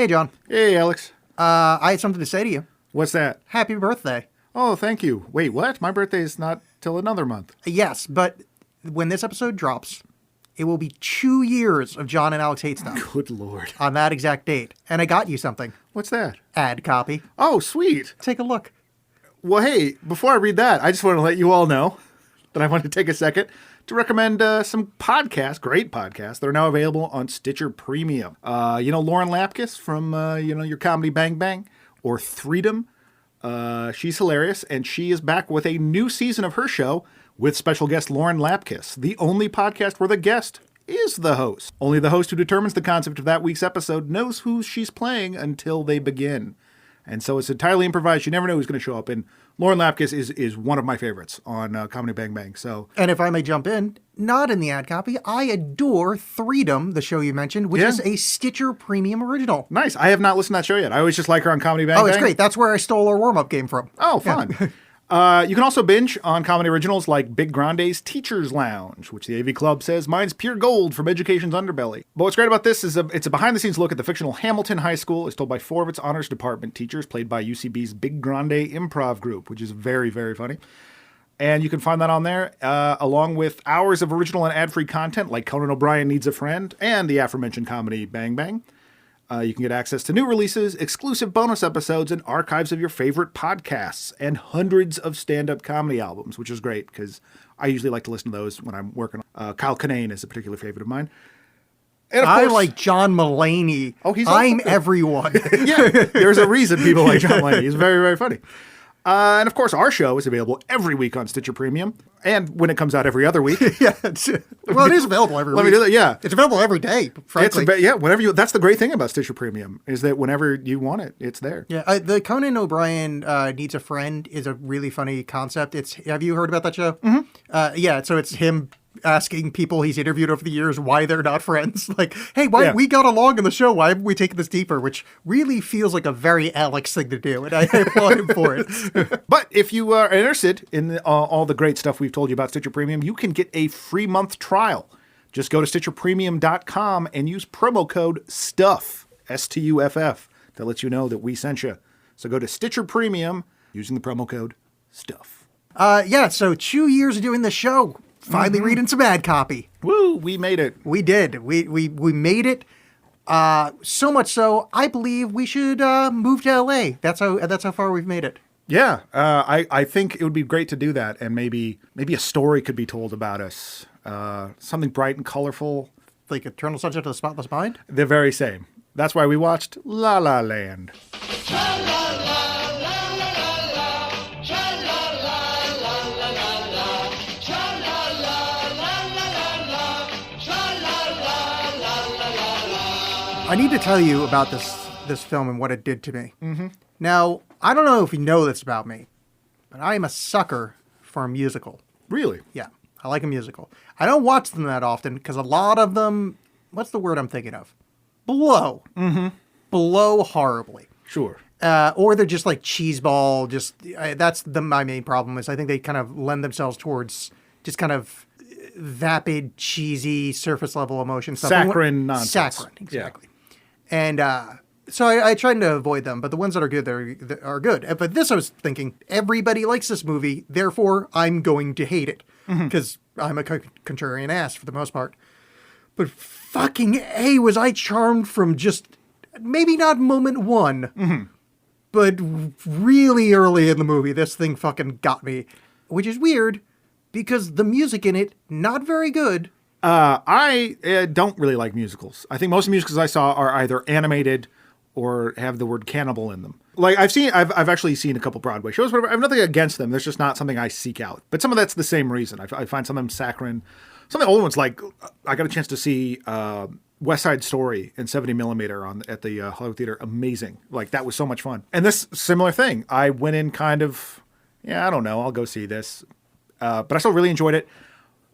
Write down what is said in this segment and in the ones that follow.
Hey, John. Hey, Alex. I had something to say to you. What's that? Happy birthday. Oh, thank you. Wait, what? My birthday is not till another month. Yes, but when this episode drops, it will be 2 years of John and Alex Hate Stuff Good Lord. on that exact date. And I got you something. What's that? Ad copy. Oh, sweet. Take a look. Well, hey, before I read that, I just want to let you all know that I want to take a second to recommend some podcasts, great podcasts, that are now available on Stitcher Premium. Lauren Lapkus from, your comedy Bang Bang, or Freedom. She's hilarious, and she is back with a new season of her show with special guest Lauren Lapkus, the only podcast where the guest is the host. Only the host who determines the concept of that week's episode knows who she's playing until they begin. And so it's entirely improvised. You never know who's going to show up. And Lauren Lapkus is one of my favorites on Comedy Bang Bang. So, And if I may jump in, not in the ad copy, I adore Freedom, the show you mentioned, which is a Stitcher Premium original. Nice. I have not listened to that show yet. I always just like her on Comedy Bang Bang. Oh, it's great. That's where I stole our warm-up game from. Oh, fun. Yeah. You can also binge on comedy originals like Big Grande's Teacher's Lounge, which the AV Club says mine's pure gold from education's underbelly. But what's great about this is it's a behind-the-scenes look at the fictional Hamilton High School. It's told by 4 of its honors department teachers, played by UCB's Big Grande Improv Group, which is very, very funny. And you can find that on there, along with hours of original and ad-free content like Conan O'Brien Needs a Friend and the aforementioned comedy Bang Bang. You can get access to new releases, exclusive bonus episodes, and archives of your favorite podcasts, and hundreds of stand-up comedy albums, which is great because I usually like to listen to those when I'm working. Kyle Kinane is a particular favorite of mine. And I like John Mulaney. Oh, he's I'm good. everyone. Yeah, there's a reason people like John Mulaney. He's very, very funny. And of course, our show is available every week on Stitcher Premium, and when it comes out every other week. Yeah, well, it is available every week. Let me do that. Yeah, it's available every day. Frankly, whenever you. That's the great thing about Stitcher Premium is that whenever you want it, it's there. Yeah, the Conan O'Brien Needs a Friend is a really funny concept. Have you heard about that show? Mm-hmm. Yeah, so it's him asking people he's interviewed over the years why they're not friends. Like, hey, why we got along in the show? Why haven't we taken this deeper? Which really feels like a very Alex thing to do, and I applaud him for it. But if you are interested in all the great stuff we've told you about Stitcher Premium, you can get a free month trial. Just go to StitcherPremium.com and use promo code STUFF, STUFF, that lets you know that we sent you. So go to Stitcher Premium using the promo code STUFF. So 2 years of doing the show. Finally reading some ad copy. Woo, we made it. We did. We made it. So much so, I believe we should move to LA. That's how far we've made it. Yeah, I think it would be great to do that, and maybe a story could be told about us. Something bright and colorful. Like Eternal Sunshine of the Spotless Mind? The very same. That's why we watched La La Land. I need to tell you about this film and what it did to me. Mm-hmm. Now, I don't know if you know this about me, but I am a sucker for a musical. Really? Yeah, I like a musical. I don't watch them that often because a lot of them, what's the word I'm thinking of? Blow. Mm-hmm. Blow horribly. Sure. Or they're just like cheeseball. That's my main problem is I think they kind of lend themselves towards just kind of vapid, cheesy, surface level emotion stuff. Saccharine nonsense. Saccharine, exactly. Yeah. And so I tried to avoid them, but the ones that are good, they are good. But this, I was thinking, everybody likes this movie, therefore I'm going to hate it. Because I'm a contrarian ass for the most part. But fucking A, was I charmed from just, maybe not moment one, but really early in the movie, this thing fucking got me. Which is weird, because the music in it, not very good. I don't really like musicals. I think most musicals I saw are either animated or have the word cannibal in them. Like I've actually seen a couple Broadway shows, but I have nothing against them. There's just not something I seek out. But some of that's the same reason. I find some of them saccharine. Some of the old ones, like I got a chance to see West Side Story in 70mm at the Hollywood Theater. Amazing. Like that was so much fun. And this similar thing. I went in kind of, I don't know, I'll go see this. But I still really enjoyed it.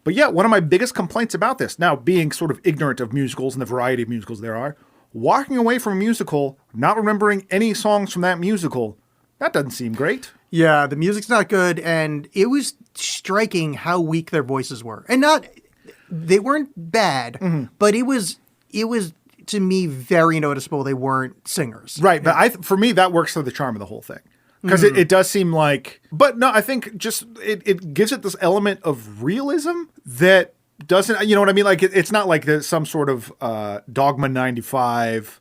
But yeah, one of my biggest complaints about this, now being sort of ignorant of musicals and the variety of musicals there are, walking away from a musical, not remembering any songs from that musical, that doesn't seem great. Yeah, the music's not good, and it was striking how weak their voices were. And they weren't bad, but it was to me very noticeable they weren't singers. Right, but for me that works for the charm of the whole thing. Because it does seem like, but no, I think just it gives it this element of realism that doesn't, you know what I mean? Like it's not like there's some sort of Dogma 95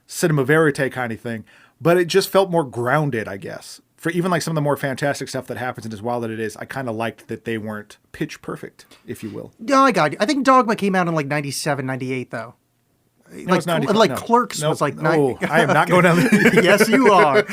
cinema verite kind of thing, but it just felt more grounded, I guess. For even like some of the more fantastic stuff that happens, and as wild as it is, I kind of liked that they weren't pitch perfect, if you will. No, I got you. I think Dogma came out in like 97, 98 though. No, it's 95. Like No. Clerks Nope. was like... Oh, I am not going down there. Yes, you are.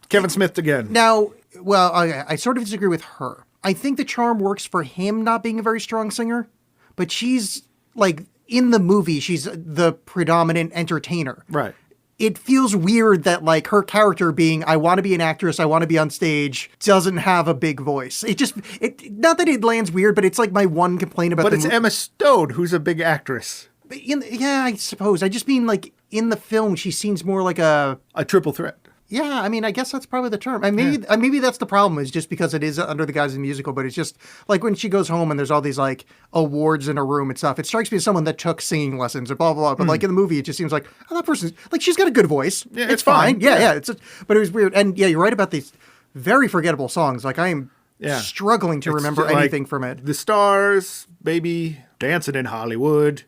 Kevin Smith again. Now, well, I sort of disagree with her. I think the charm works for him not being a very strong singer, but she's like in the movie, she's the predominant entertainer. Right. It feels weird that like her character being, I want to be an actress, I want to be on stage, doesn't have a big voice. Not that it lands weird, but it's like my one complaint about But the it's Emma Stone, who's a big actress. yeah, I suppose. I just mean like in the film, she seems more like A triple threat. yeah, I mean, I guess that's probably the term. Maybe that's the problem, is just because it is under the guise of a musical, but it's just like when she goes home and there's all these like awards in her room and stuff. It strikes me as someone that took singing lessons and blah, blah, blah. But like in the movie, it just seems like, oh, that person's like, she's got a good voice. Yeah, it's fine. Yeah. But it was weird. And yeah, you're right about these very forgettable songs. Like I am struggling to remember like anything from it. The Stars, Baby, Dancing in Hollywood.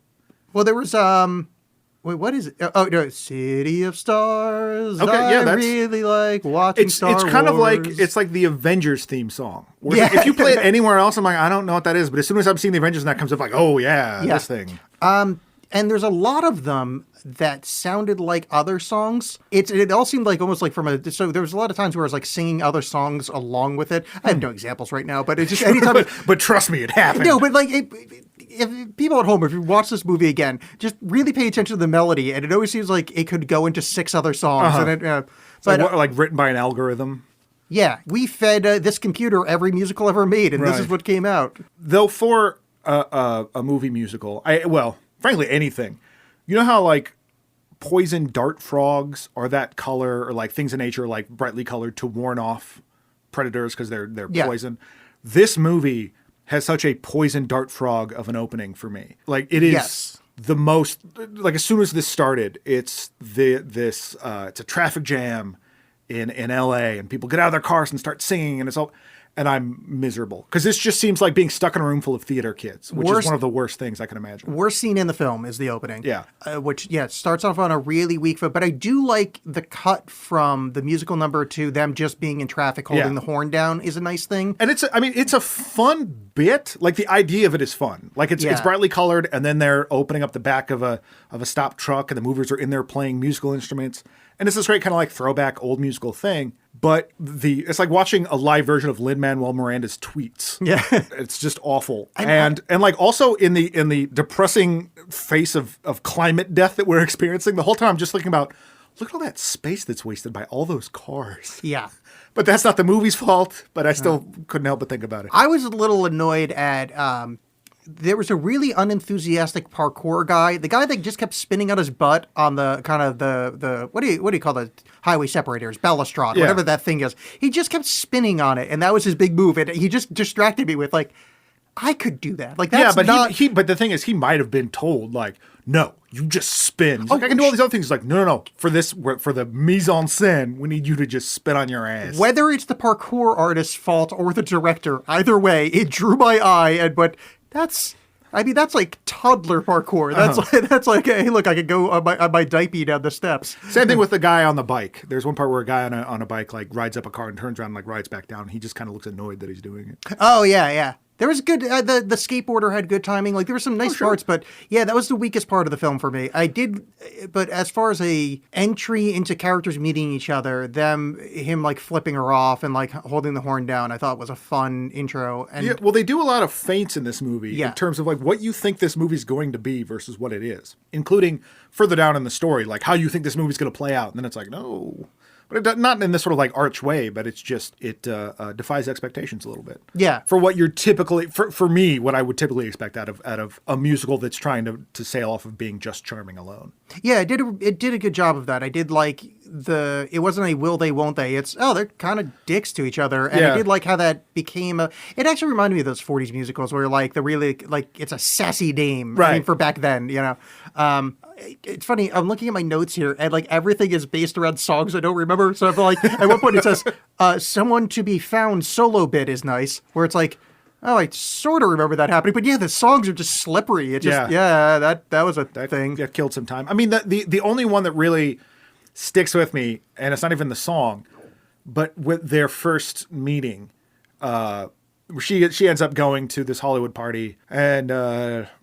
Well, there was, wait, what is it? Oh, no, City of Stars. Okay, yeah, I that's- really like watching Star Wars. It's kind of like, it's like the Avengers theme song. Where Yeah. if you play it anywhere else, I'm like, I don't know what that is. But as soon as I'm seeing the Avengers and that comes up, like, oh yeah, this thing. And there's a lot of them that sounded like other songs. It all seemed like almost like so there was a lot of times where I was like singing other songs along with it. I have no examples right now, but it's just anytime. But trust me, it happened. No, but like if people at home, if you watch this movie again, just really pay attention to the melody, and it always seems like it could go into 6 other songs. And like written by an algorithm. Yeah, we fed this computer every musical ever made, and this is Right. what came out. Though for a movie musical, frankly, anything. You know how like poison dart frogs are that color, or like things in nature like brightly colored to warn off predators because they're Yeah. poison. This movie has such a poison dart frog of an opening for me. Like it is Yes. the most, like as soon as this started, it's it's a traffic jam in LA and people get out of their cars and start singing and and I'm miserable because this just seems like being stuck in a room full of theater kids, which is one of the worst things I can imagine. Worst scene in the film is the opening. Yeah. Which starts off on a really weak foot, but I do like the cut from the musical number to them just being in traffic holding the horn down is a nice thing. And it's a fun bit. Like the idea of it is fun. Like it's brightly colored, and then they're opening up the back of a stopped truck, and the movers are in there playing musical instruments. And it's this great kind of like throwback old musical thing. But it's like watching a live version of Lin-Manuel Miranda's tweets. Yeah. It's just awful. And like also in the depressing face of climate death that we're experiencing, the whole time I'm just thinking about, look at all that space that's wasted by all those cars. Yeah. But that's not the movie's fault, but I still couldn't help but think about it. I was a little annoyed at there was a really unenthusiastic parkour guy, the guy that just kept spinning on his butt on the kind of the what do you call the highway separators, balustrade, whatever that thing is. He just kept spinning on it, and that was his big move. And he just distracted me with like, I could do that. Like that's but not. but the thing is, he might have been told like, no, you just spin. He's like, I can do all these other things. He's like, no. For the mise en scène, we need you to just spin on your ass. Whether it's the parkour artist's fault or the director, either way, it drew my eye. But that's like toddler parkour. That's like, hey, look, I could go on my diaper down the steps. Same thing with the guy on the bike. There's one part where a guy on a bike like rides up a car and turns around and like rides back down. And he just kind of looks annoyed that he's doing it. Oh yeah. There was good. The skateboarder had good timing. Like there were some nice parts, but yeah, that was the weakest part of the film for me. But as far as a entry into characters meeting each other, him like flipping her off and like holding the horn down, I thought was a fun intro. And Yeah, well, they do a lot of feints in this movie in terms of like what you think this movie's going to be versus what it is, including further down in the story, like how you think this movie's going to play out, and then it's like no. But not in this sort of like arch way, but it's just, it defies expectations a little bit. Yeah. For what you're typically, for me, what I would typically expect out of a musical that's trying to sail off of being just charming alone. Yeah, it did a good job of that. I did like it wasn't a will they, won't they. It's, oh, they're kind of dicks to each other. And Yeah. I did like how that became it actually reminded me of those 40s musicals where like the really, like it's a sassy dame. I mean, Right. for back then, you know. It's funny. I'm looking at my notes here, and like everything is based around songs I don't remember. So I feel like at one point it says, "Someone to be found" solo bit is nice, where it's like, oh, I sort of remember that happening, but yeah, the songs are just slippery. It just that was a thing. That killed some time. I mean, the only one that really sticks with me, and it's not even the song, but with their first meeting, she ends up going to this Hollywood party, and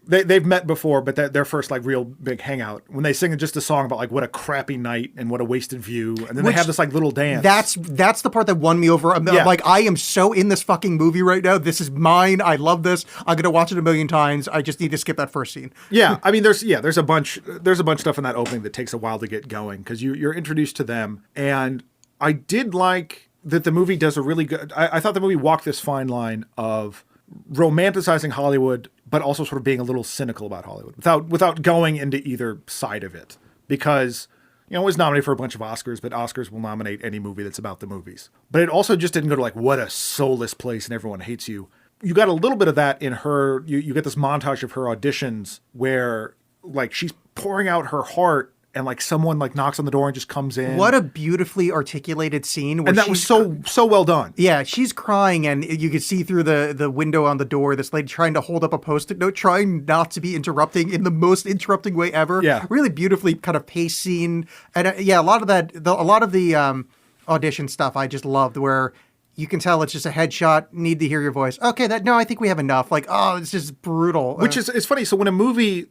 they've met before, but their first like real big hangout, when they sing just a song about like what a crappy night and what a wasted view, and then they have this like little dance. That's the part that won me over. I'm like, I am so in this fucking movie right now. This is mine. I love this. I'm gonna watch it a million times. I just need to skip that first scene. Yeah, I mean, there's a bunch of stuff in that opening that takes a while to get going because you're introduced to them, and I did like that the movie does a really good. I thought the movie walked this fine line of romanticizing Hollywood, but also sort of being a little cynical about Hollywood without going into either side of it, because it was nominated for a bunch of Oscars, but Oscars will nominate any movie that's about the movies. But it also just didn't go to like, what a soulless place and everyone hates you. You got a little bit of that in her. You get this montage of her auditions where like she's pouring out her heart, and like someone like knocks on the door and just comes in. What a beautifully articulated scene! Where And that was so well done. Yeah, she's crying, and you could see through the window on the door this lady trying to hold up a Post-it note, trying not to be interrupting in the most interrupting way ever. Yeah, really beautifully kind of paced scene, and a lot of the audition stuff I just loved, where you can tell it's just a headshot. Need to hear your voice. Okay, I think we have enough. Like, oh, it's just brutal. Which is it's funny. So when a movie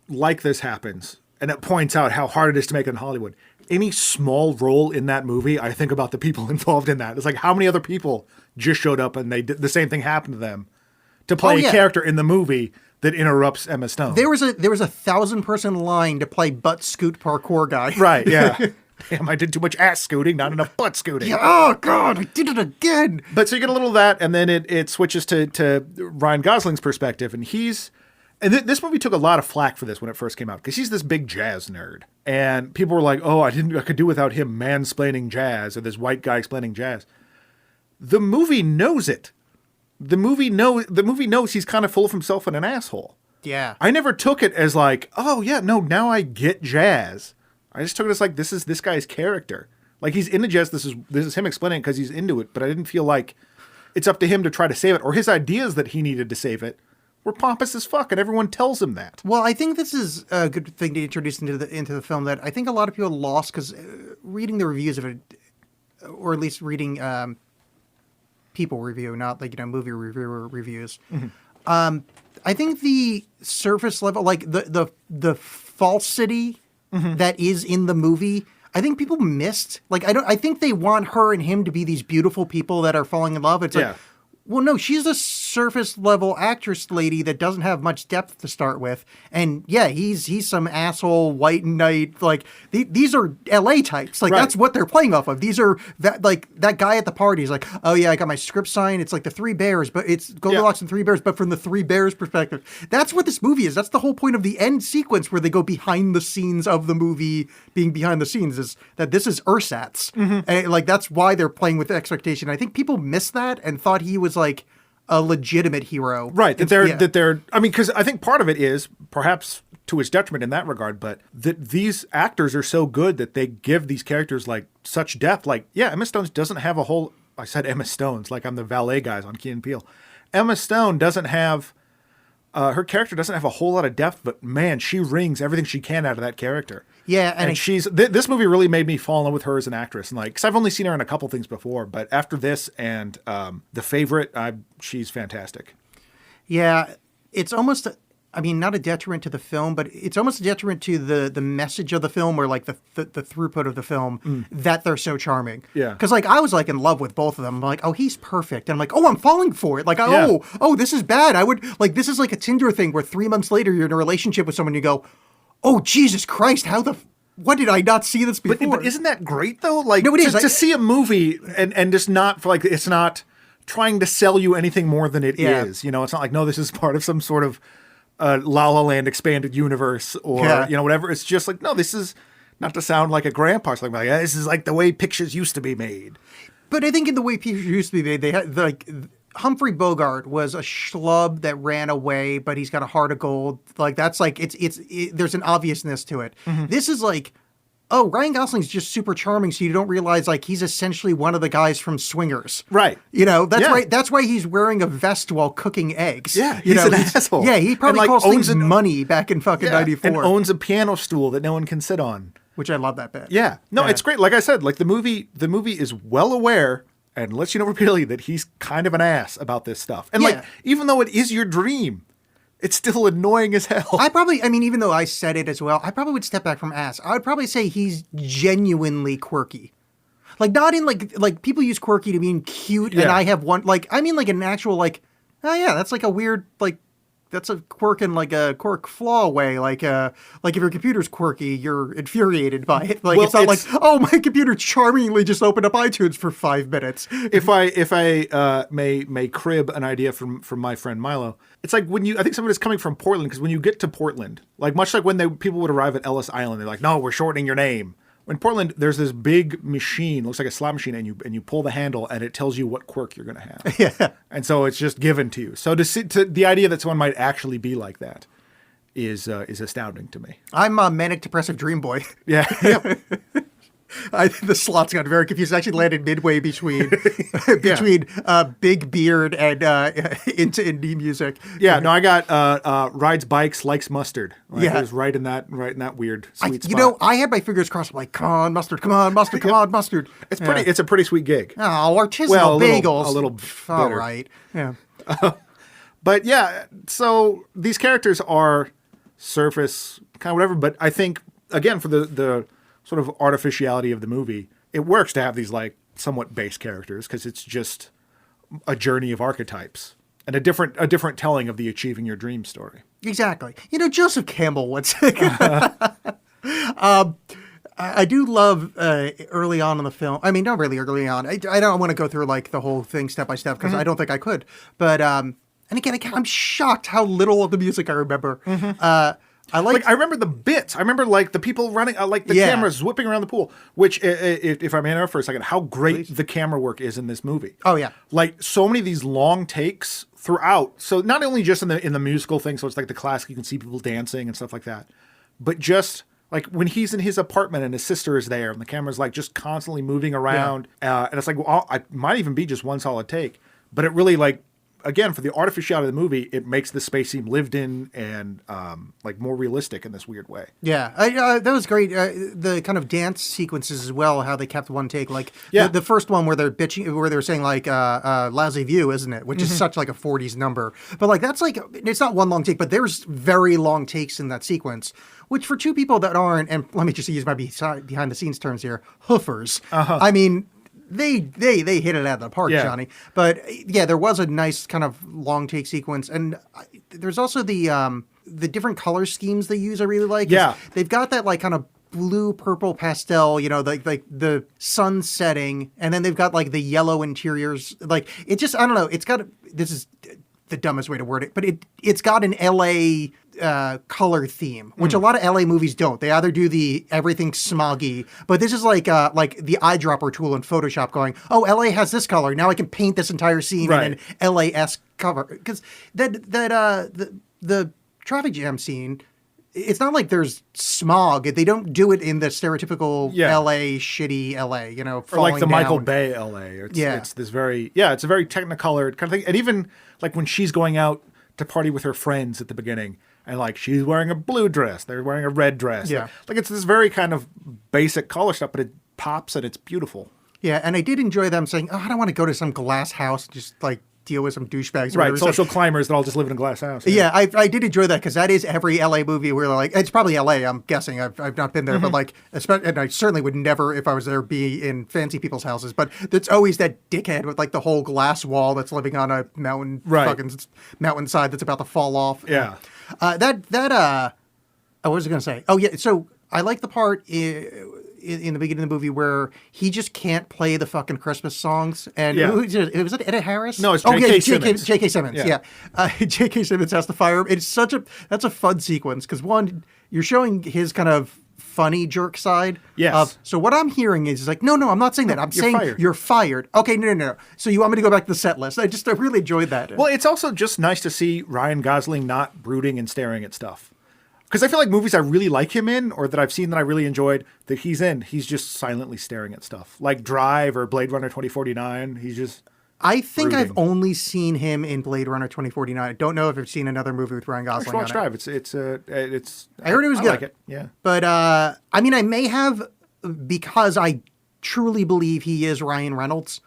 like this happens, and it points out how hard it is to make it in Hollywood, any small role in that movie, I think about the people involved in that. It's like, how many other people just showed up and they did the same thing happened to them to play a character in the movie that interrupts Emma Stone. There was a 1,000-person line to play butt scoot parkour guy. Right, yeah. Damn, I did too much ass scooting, not enough butt scooting. Yeah, oh, God, I did it again. But so you get a little of that, and then it switches to Ryan Gosling's perspective, and this movie took a lot of flack for this when it first came out, because he's this big jazz nerd. And people were like, oh, I could do without him mansplaining jazz, or this white guy explaining jazz. The movie knows it. The movie knows he's kind of full of himself and an asshole. Yeah. I never took it as like, oh yeah, no, now I get jazz. I just took it as like, this is this guy's character. Like, he's into jazz. This is him explaining it because he's into it. But I didn't feel like it's up to him to try to save it, or his ideas that he needed to save it were pompous as fuck, and everyone tells him that. Well, I think this is a good thing to introduce into the film that I think a lot of people lost, because reading the reviews of it, or at least reading people review, not like movie reviewer reviews. Mm-hmm. I think the surface level, like the falsity that is in the movie, I think people missed. Like, I think they want her and him to be these beautiful people that are falling in love. It's like, well, no, she's a surface level actress lady that doesn't have much depth to start with. And yeah, he's some asshole white knight. Like, these are LA types. Like, that's what they're playing off of. These are that guy at the party is like, oh yeah, I got my script signed. It's like the Three Bears, but it's Goldilocks and Three Bears, but from the Three Bears perspective. That's what this movie is. That's the whole point of the end sequence, where they go behind the scenes of the movie being behind the scenes, is that this is ersatz. Mm-hmm. And like, that's why they're playing with the expectation. I think people missed that and thought he was like a legitimate hero. Right. That they're, I mean, because I think part of it is perhaps to his detriment in that regard, but that these actors are so good that they give these characters like such depth. Like, yeah, Emma Stone doesn't have a whole, I said Emma Stone's like I'm the valet guys on Key and Peele. Emma Stone doesn't have, her character doesn't have a whole lot of depth, but man, she wrings everything she can out of that character. Yeah, and this movie really made me fall in love with her as an actress, and like, because I've only seen her in a couple things before, but after this and The Favorite, she's fantastic. Yeah, it's almost, I mean, not a detriment to the film, but it's almost a detriment to the message of the film, or like the throughput of the film, that they're so charming. Yeah, because like I was like in love with both of them. I'm like, oh, he's perfect, and I'm like, oh, I'm falling for it. Like, oh, this is bad. I would like, this is like a Tinder thing where 3 months later you're in a relationship with someone and you go, oh, Jesus Christ, what did I not see this before? But isn't that great though? Like, no, it is. To see a movie and just not for like, it's not trying to sell you anything more than it is. You know, it's not like, no, this is part of some sort of La La Land expanded universe or, whatever. It's just like, no, this is Not to sound like a grandpa, something like this is like the way pictures used to be made. But I think in the way pictures used to be made, they had like Humphrey Bogart was a schlub that ran away, but he's got a heart of gold. Like that's like there's an obviousness to it. This is like, oh, Ryan Gosling's just super charming, so you don't realize like he's essentially one of the guys from Swingers. Right. You know, that's Yeah. why that's why he's wearing a vest while cooking eggs. Yeah, you he's know, an asshole. Yeah, he probably And, like, calls owns things money back in fucking And 94. owns a piano stool that no one can sit on. Which I love that bit. Yeah. No, Yeah. it's great. Like I said, like the movie is well aware and lets you know repeatedly that he's kind of an ass about this stuff. And Yeah. like, even though it is your dream, it's still annoying as hell. I mean, even though I said it as well, I probably would step back from ass. I would probably say he's genuinely quirky. Like, not in like people use quirky to mean cute, and Yeah. I have one, like, I mean, like an actual, like, oh yeah, that's like a weird, like, that's a quirk in like a quirk flaw way. Like if your computer's quirky, you're infuriated by it. Like, Well, it's not it's- like, oh, my computer charmingly just opened up iTunes for 5 minutes. If I may crib an idea from my friend Milo, it's like when I think somebody's coming from Portland, because when you get to Portland, like much like when people would arrive at Ellis Island, they're like, no, we're shortening your name. In Portland, there's this big machine, looks like a slot machine, and you pull the handle, and it tells you what quirk you're going to have. Yeah. And so it's just given to you. So to the idea that someone might actually be like that is astounding to me. I'm a manic depressive dream boy. Yeah. I think the slots got very confused. It actually landed midway between Big Beard and into indie music. Yeah, no, I got rides bikes, likes mustard. Like, Yeah. it was right in that weird sweet spot. You know, I had my fingers crossed. I'm like, come on, mustard, come on, mustard, come on, mustard. It's pretty. It's a pretty sweet gig. Oh, artisanal Well, bagels. a little All better. right. Yeah. But yeah, so these characters are surface kind of whatever. But I think again for the sort of artificiality of the movie, it works to have these like somewhat base characters because it's just a journey of archetypes and a different telling of the achieving your dream story. Exactly. You know, Joseph Campbell once. I do love early on in the film. I mean, not really early on. I don't want to go through like the whole thing step by step because I don't think I could. But and again, I'm shocked how little of the music I remember. I like I remember the bits. I remember like the people running, like the Yeah. cameras whipping around the pool. Which, if I may interrupt for a second, how great the camera work is in this movie. Oh, yeah. Like so many of these long takes throughout. So not only just in the musical thing, so it's like the classic, you can see people dancing and stuff like that, but just like when he's in his apartment and his sister is there, and the camera's like just constantly moving around, and it's like, well, I might even be just one solid take, but it really like. Again, for the artificiality of the movie, it makes the space seem lived in and like more realistic in this weird way. Yeah, that was great. The kind of dance sequences as well, how they kept one take. Like Yeah. the first one where they're bitching, where they're saying like "lousy view," isn't it? Which is such like a '40s number. But like that's like it's not one long take, but there's very long takes in that sequence. Which for two people that aren't, and let me just use my behind the scenes terms here, hoofers. I mean. They hit it out of the park, Yeah. Johnny. But yeah, there was a nice kind of long take sequence, and there's also the different color schemes they use. I really like. Yeah. They've got that like kind of blue purple pastel, you know, like the sun setting, and then they've got like the yellow interiors. Like it just, I don't know. It's got this is the dumbest way to word it, but it's got an LA color theme, which a lot of LA movies don't. They either do the everything smoggy, but this is like the eyedropper tool in Photoshop going, oh, LA has this color. Now I can paint this entire scene Right. in an LA-esque cover. Because the traffic jam scene, it's not like there's smog. They don't do it in the stereotypical Yeah. LA, shitty LA, you know, Or like the falling Michael down. Bay LA. Yeah. It's this it's a very technicolored kind of thing. And even like when she's going out to party with her friends at the beginning, and like she's wearing a blue dress, they're wearing a red dress. Yeah. Like it's this very kind of basic color stuff, but it pops and it's beautiful. Yeah, and I did enjoy them saying, oh, I don't want to go to some glass house and just like deal with some douchebags. or Right. whatever. So- Social climbers that all just live in a glass house. Yeah, I did enjoy that because that is every LA movie where like it's probably LA. I'm guessing I've not been there, but like and I certainly would never if I was there be in fancy people's houses. But it's always that dickhead with like the whole glass wall that's living on a mountain, Right. fucking mountainside that's about to fall off. Yeah. What was I going to say? Oh yeah, so I like the part in the beginning of the movie where he just can't play the fucking Christmas songs. And Yeah. was it Etta Harris? No, it's oh, J.K. yeah, Simmons. J.K. Simmons, Yeah. yeah. J.K. Simmons has to fire him. That's a fun sequence because one, you're showing his kind of funny jerk side. Yes. So what I'm hearing is like, no, I'm not saying that. I'm You're saying fired. you're fired. Okay, no. So you want me to go back to the set list? I really enjoyed that. Well, it's also just nice to see Ryan Gosling not brooding and staring at stuff. Because I feel like movies I really like him in, or that I've seen that I really enjoyed, that he's in, he's just silently staring at stuff. Like Drive or Blade Runner 2049. He's just... I think brooding. I've only seen him in Blade Runner 2049. I don't know if I've seen another movie with Ryan I Gosling should watch on Drive. it. It's. I heard it was I good. like it. Yeah. But I mean, I may have because I truly believe he is Ryan Reynolds.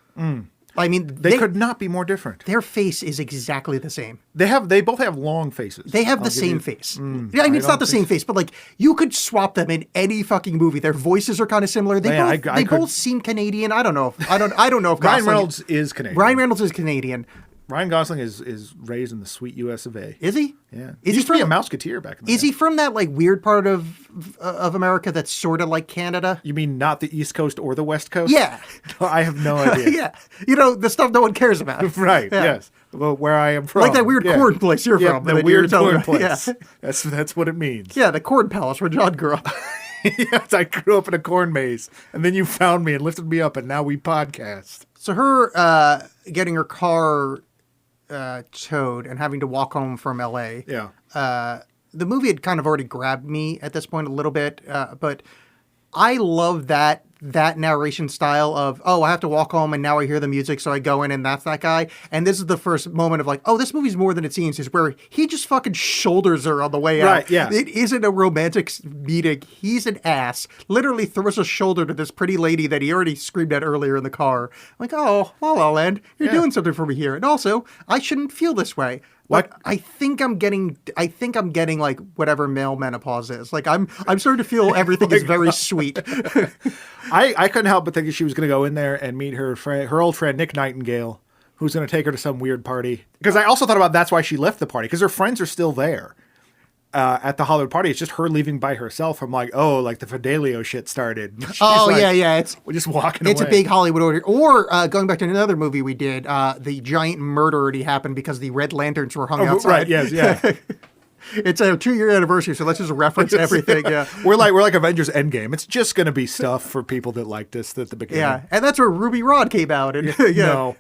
I mean, They could not be more different. Their face is exactly the same. They both have long faces. They have I'll the give same you- face. I I mean, don't it's not the think same face, but like you could swap them in any fucking movie. Their voices are kind of similar. They Yeah, both I could- both seem Canadian. I don't know. I don't know if Ryan Gosling- Reynolds is Canadian. Ryan Reynolds is Canadian. Ryan Gosling is raised in the sweet U.S. of A. Is he? Yeah. Is He he used to be a from? Mouseketeer back in the Is day. he from that like weird part of America that's sort of like Canada? You mean not the East Coast or the West Coast? Yeah. I have no idea. Yeah. You know, the stuff no one cares about. Right. Yeah. Yes. Well, where I am from. Like that weird Yeah. corn place you're Yeah, from. the that you weird were telling corn me. place. Yeah. That's what it means. Yeah, the corn palace where John grew up. Yes, I grew up in a corn maze, and then you found me and lifted me up, and now we podcast. So her getting her car towed and having to walk home from L.A. Yeah. The movie had kind of already grabbed me at this point a little bit, but I love that narration style of, oh, I have to walk home and now I hear the music, so I go in and that's that guy. And this is the first moment of like, oh, this movie's more than it seems, is where he just fucking shoulders her on the way out. Right, yeah. It isn't a romantic meeting. He's an ass. Literally throws a shoulder to this pretty lady that he already screamed at earlier in the car. I'm like, oh, La La Land, you're Yeah. doing something for me here. And also, I shouldn't feel this way. What? But I think I'm getting like whatever male menopause is. Like I'm starting to feel everything is very sweet. I couldn't help but think she was going to go in there and meet her old friend Nick Nightingale, who's going to take her to some weird party. Because I also thought about that's why she left the party, because her friends are still there at the Hollywood party. It's just her leaving by herself. I'm like, oh, like the Fidelio shit started. She's Oh like, yeah. It's we're just walking a away. big Hollywood order. Or going back to another movie we did, the giant murder already happened because the red lanterns were hung outside. Right, yes, yeah. It's a 2-year anniversary, so let's just reference everything. Yeah. We're like Avengers Endgame. It's just going to be stuff for people that liked us at the beginning. Yeah, and that's where Ruby Rod came out. And yeah. No.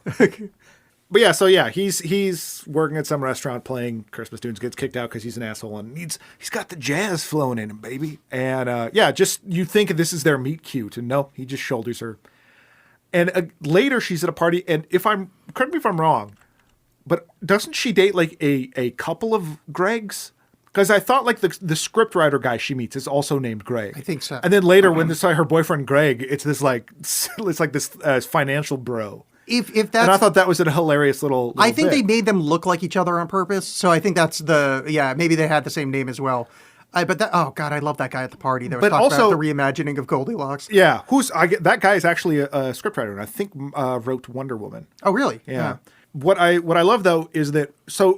But yeah, so yeah, he's working at some restaurant playing Christmas tunes, gets kicked out because he's an asshole and he's got the jazz flowing in him, baby. And yeah, just you think this is their meet cute, and no, he just shoulders her. And later she's at a party, and correct me if I'm wrong, but doesn't she date like a couple of Gregs? Because I thought like the scriptwriter guy she meets is also named Greg. I think so. And then later when this her boyfriend Greg, it's this financial bro. If And that's I thought that was a hilarious little I think bit. they made them look like each other on purpose. So I think that's maybe they had the same name as well. But oh god, I love that guy at the party. That was But talking also- about the reimagining of Goldilocks. Yeah, that guy is actually a scriptwriter, and I think wrote Wonder Woman. Oh really? Yeah. What I love though is that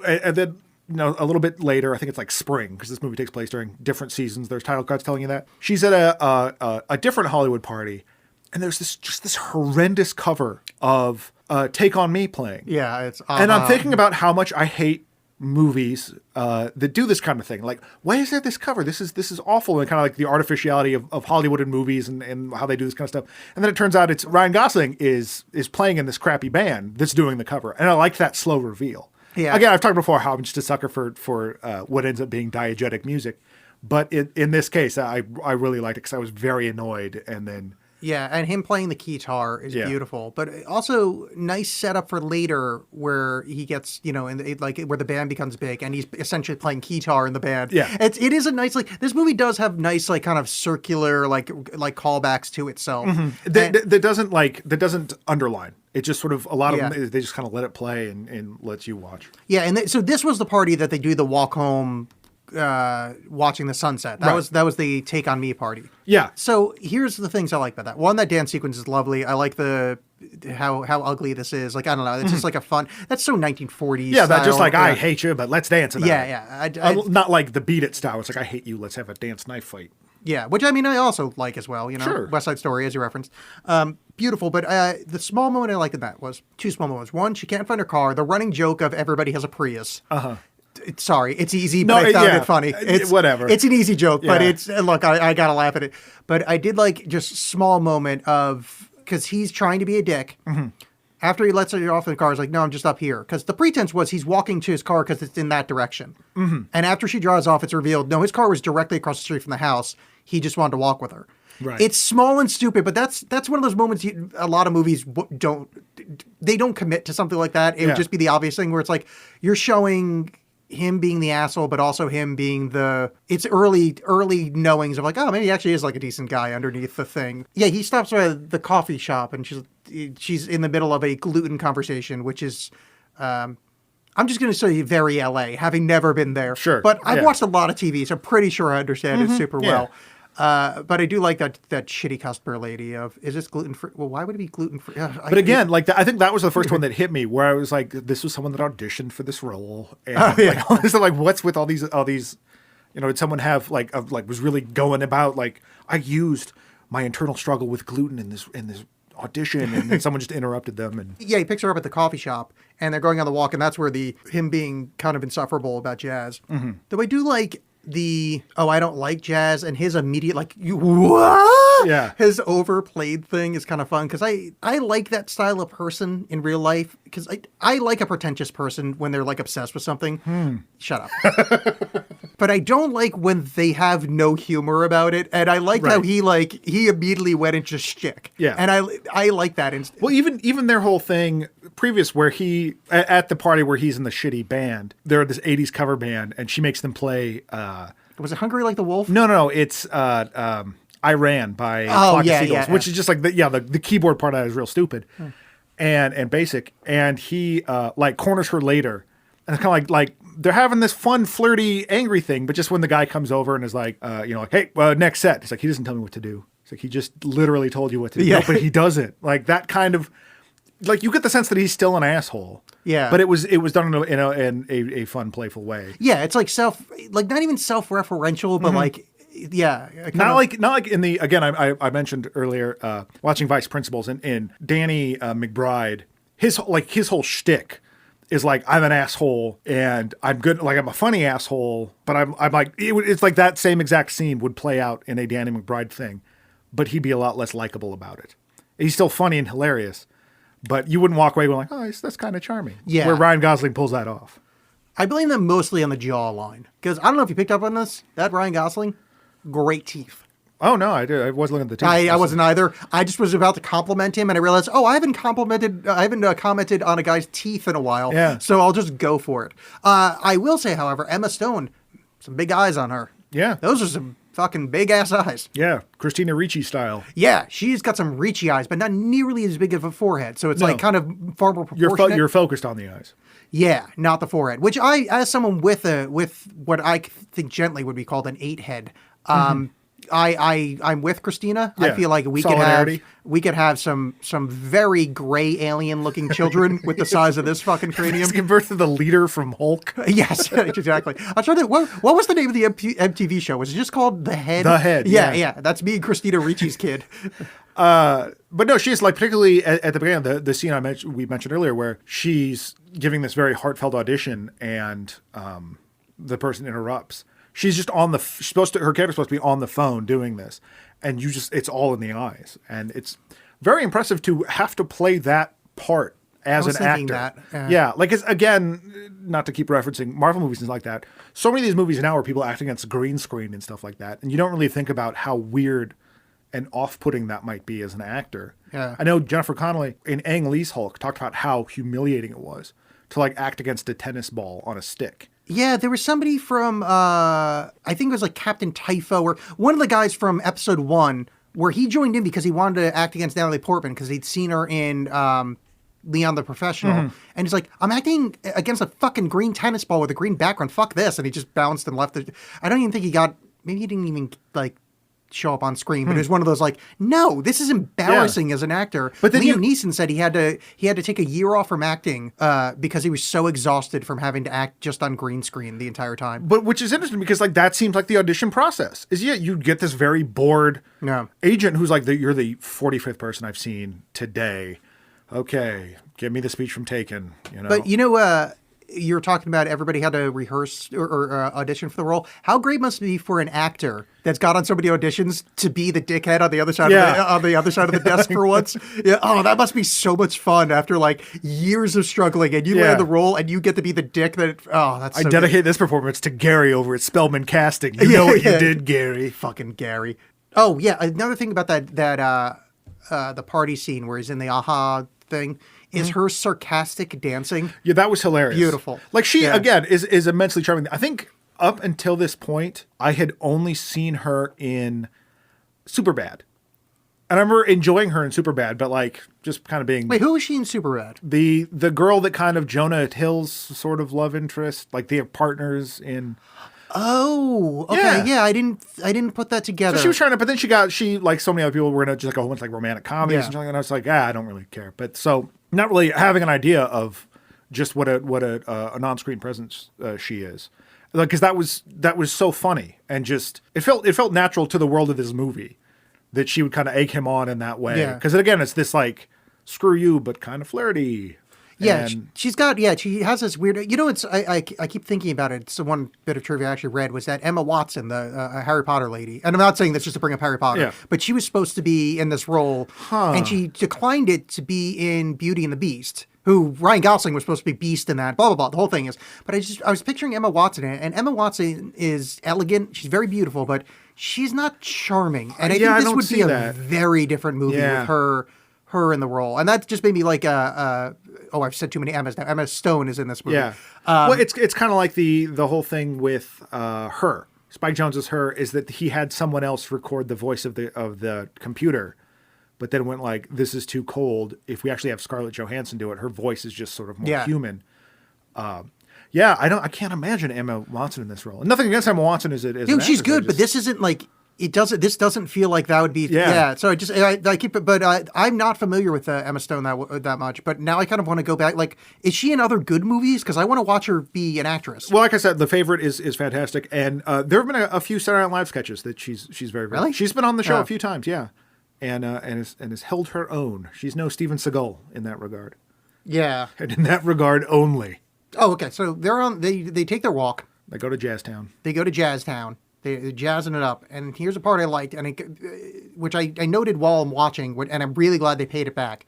and then a little bit later, I think it's like spring because this movie takes place during different seasons. There's title cards telling you that she's at a different Hollywood party, and there's this horrendous cover of Take on Me playing. Yeah, it's And I'm thinking about how much I hate movies that do this kind of thing. Like, why is there this cover? This is awful, and kind of like the artificiality of Hollywood and movies and how they do this kind of stuff. And then it turns out it's Ryan Gosling is playing in this crappy band that's doing the cover, and I like that slow reveal. Yeah. Again, I've talked before how I'm just a sucker for what ends up being diegetic music, but in this case, I really liked it because I was very annoyed, and then. Yeah, and him playing the guitar is Yeah. beautiful, but also nice setup for later where he gets, where the band becomes big and he's essentially playing guitar in the band. Yeah. It is a nice, this movie does have nice, kind of circular, like callbacks to itself. That doesn't underline. It just sort of, a lot of Yeah. them, they just kind of let it play and lets you watch. Yeah, and so this was the party that they do the walk home, watching the sunset. That Right. was the Take on Me party. Yeah. So here's the things I like about that. One, that dance sequence is lovely. I like how ugly this is. Like, I don't know. It's just like a fun. That's so 1940s. Yeah, that just style. like, I hate you, but let's dance about it. Yeah. Not like the Beat It style. It's like, I hate you, let's have a dance knife fight. Yeah, which I mean, I also like as well. Sure. West Side Story, as you referenced. Beautiful, but the small moment I liked in that was two small moments. One, she can't find her car. The running joke of everybody has a Prius. Sorry, it's easy, No, but I found yeah, it funny. It's whatever. It's an easy joke, but Yeah. it's look. I gotta laugh at it. But I did like just small moment of because he's trying to be a dick. After he lets her off in the car, he's like, "No, I'm just up here." Because the pretense was he's walking to his car because it's in that direction. And after she drives off, it's revealed no, his car was directly across the street from the house. He just wanted to walk with her. Right. It's small and stupid, but that's one of those moments a lot of movies don't commit to something like that. It would just be the obvious thing where it's like you're showing him being the asshole, but also him being it's early knowings of like, oh, maybe he actually is like a decent guy underneath the thing. Yeah, he stops by the coffee shop and she's in the middle of a gluten conversation, which is, I'm just going to say very LA, having never been there. Sure. But I've Yeah. watched a lot of TV, so I'm pretty sure I understand it super Yeah. well. But I do like that shitty customer lady of, is this gluten free? Well, why would it be gluten free? But again, like I think that was the first one that hit me, where I was like, "This was someone that auditioned for this role." And like, honestly, like, what's with all these? You know, did someone have was really going about like I used my internal struggle with gluten in this audition, and then someone just interrupted them and. Yeah, he picks her up at the coffee shop, and they're going on the walk, and that's where him being kind of insufferable about jazz. Though I do like I don't like jazz, and his immediate what? Yeah. His overplayed thing is kind of fun because I like that style of person in real life because I like a pretentious person when they're like obsessed with something. Shut up. But I don't like when they have no humor about it, and I like how Right. he immediately went into shtick. Yeah. And I like that. Well, even their whole thing previous, where he at the party where he's in the shitty band, they're this '80s cover band, and she makes them play. Was it Hungry Like the Wolf? No, it's "I Ran" by Flock of Seagulls, which is just like the keyboard part of that is real stupid and basic. And he like corners her later, and it's kind of like they're having this fun, flirty, angry thing. But just when the guy comes over and is like, like, hey, next set, it's like he doesn't tell me what to do. It's like he just literally told you what to do, Yeah. No, but he doesn't. Like that kind of. Like you get the sense that he's still an asshole. Yeah. But it was done in a fun, playful way. Yeah, it's like not even self-referential, but like, yeah. Not like in the, again, I mentioned earlier, watching Vice Principals and Danny McBride, his whole shtick is like, I'm an asshole and I'm good. Like I'm a funny asshole, but I'm like, it's like that same exact scene would play out in a Danny McBride thing, but he'd be a lot less likable about it. He's still funny and hilarious. But you wouldn't walk away going like, oh, that's kind of charming. Yeah. Where Ryan Gosling pulls that off. I blame them mostly on the jawline. Because I don't know if you picked up on this. That Ryan Gosling, great teeth. Oh, no, I did. I was looking at the teeth. I wasn't either. I just was about to compliment him, and I realized, I haven't commented on a guy's teeth in a while. Yeah. So I'll just go for it. I will say, however, Emma Stone, some big eyes on her. Yeah. Those are some fucking big ass eyes. Yeah, Christina Ricci style. Yeah, she's got some reachy eyes, but not nearly as big of a forehead. So it's like kind of far more proportionate. You're focused on the eyes. Yeah, not the forehead. Which as someone with what I think gently would be called an 8 head, I'm with Christina. Yeah. I feel like Solidarity. we could have some very gray alien looking children with the size of this fucking cranium. Give birth to the leader from Hulk. Yes, exactly. I'm trying to. What was the name of the MTV show? Was it just called The Head? The Head, Yeah, yeah. yeah. That's me and Christina Ricci's kid. But no, she's like, particularly at the beginning of the scene we mentioned earlier, where she's giving this very heartfelt audition, and the person interrupts. She's just on her character's supposed to be on the phone doing this, and it's all in the eyes, and it's very impressive to have to play that part as an actor. That, yeah, like it's, again, not to keep referencing Marvel movies and like that. So many of these movies now are people acting against green screen and stuff like that, and you don't really think about how weird and off-putting that might be as an actor. Yeah. I know Jennifer Connelly in Ang Lee's Hulk talked about how humiliating it was to like act against a tennis ball on a stick. Yeah, there was somebody from, I think it was like Captain Typho, or one of the guys from episode 1, where he joined in because he wanted to act against Natalie Portman because he'd seen her in Leon the Professional. Mm-hmm. And he's like, I'm acting against a fucking green tennis ball with a green background. Fuck this. And he just bounced and left it. I don't even think maybe he didn't even like show up on screen, but it was one of those like, no, this is embarrassing as an actor. But then Liam Neeson said he had to take a year off from acting because he was so exhausted from having to act just on green screen the entire time. But which is interesting because like that seems like the audition process is you get this very bored agent who's like, you're the 45th person I've seen today. Okay, give me the speech from Taken. You know, but you're talking about everybody had to rehearse or audition for the role. How great must it be for an actor that's got on so many auditions to be the dickhead on the other side on the other side of the desk for once? Yeah. Oh, that must be so much fun after like years of struggling, and you land the role and you get to be the dick that. Oh, that's. I so dedicate good. this performance to Gary over at Spellman Casting. You know what you did, Gary. Fucking Gary. Oh yeah, another thing about that the party scene where he's in the aha thing is her sarcastic dancing. Yeah, that was hilarious. Beautiful. Like she again is immensely charming. I think up until this point, I had only seen her in Superbad. And I remember enjoying her in Superbad, but like just kind of being Wait, who was she in Superbad? the girl that kind of Jonah Hill's sort of love interest, like they have partners in. Oh, okay, yeah. I didn't put that together. So she was trying to, but then she like so many other people were in just like a whole bunch of like romantic comedies and something, and I was like, I don't really care. But so not really having an idea of just what a non-screen presence she is, like because that was so funny and just it felt natural to the world of this movie that she would kind of egg him on in that way. Yeah. Because again, it's this like screw you, but kind of flirty. Yeah, And- she has this weird. It's I keep thinking about it. So one bit of trivia I actually read was that Emma Watson, the Harry Potter lady, and I'm not saying this just to bring up Harry Potter, but she was supposed to be in this role, and she declined it to be in Beauty and the Beast. Who Ryan Gosling was supposed to be Beast in that, blah blah blah. The whole thing is, but I was picturing Emma Watson in it, and Emma Watson is elegant. She's very beautiful, but she's not charming. And I think this don't would be see a that. very different movie with her in the role, and that just made me like I've said too many Emmas now. Emma Stone is in this movie. Yeah. Well, it's kind of like the whole thing with her. Spike Jonze is her is that he had someone else record the voice of the computer, but then went like, this is too cold. If we actually have Scarlett Johansson do it, her voice is just sort of more human. I can't imagine Emma Watson in this role. And nothing against Emma Watson as an Dude, she's actress, good, but this isn't like this doesn't feel like that would be. Yeah. So I keep it, but I'm not familiar with Emma Stone that much. But now I kind of want to go back. Like, is she in other good movies? Because I want to watch her be an actress. Well, like I said, The Favorite is fantastic, and there have been a few Saturday Night Live sketches that she's very Really? She's been on the show a few times, yeah, and has held her own. She's no Steven Seagal in that regard, Yeah. and in that regard only. Oh, okay. So they're on. They take their walk. They go to Jazztown. They go to Jazztown. They're jazzing it up. And here's a part I liked, and which I noted while I'm watching, and I'm really glad they paid it back.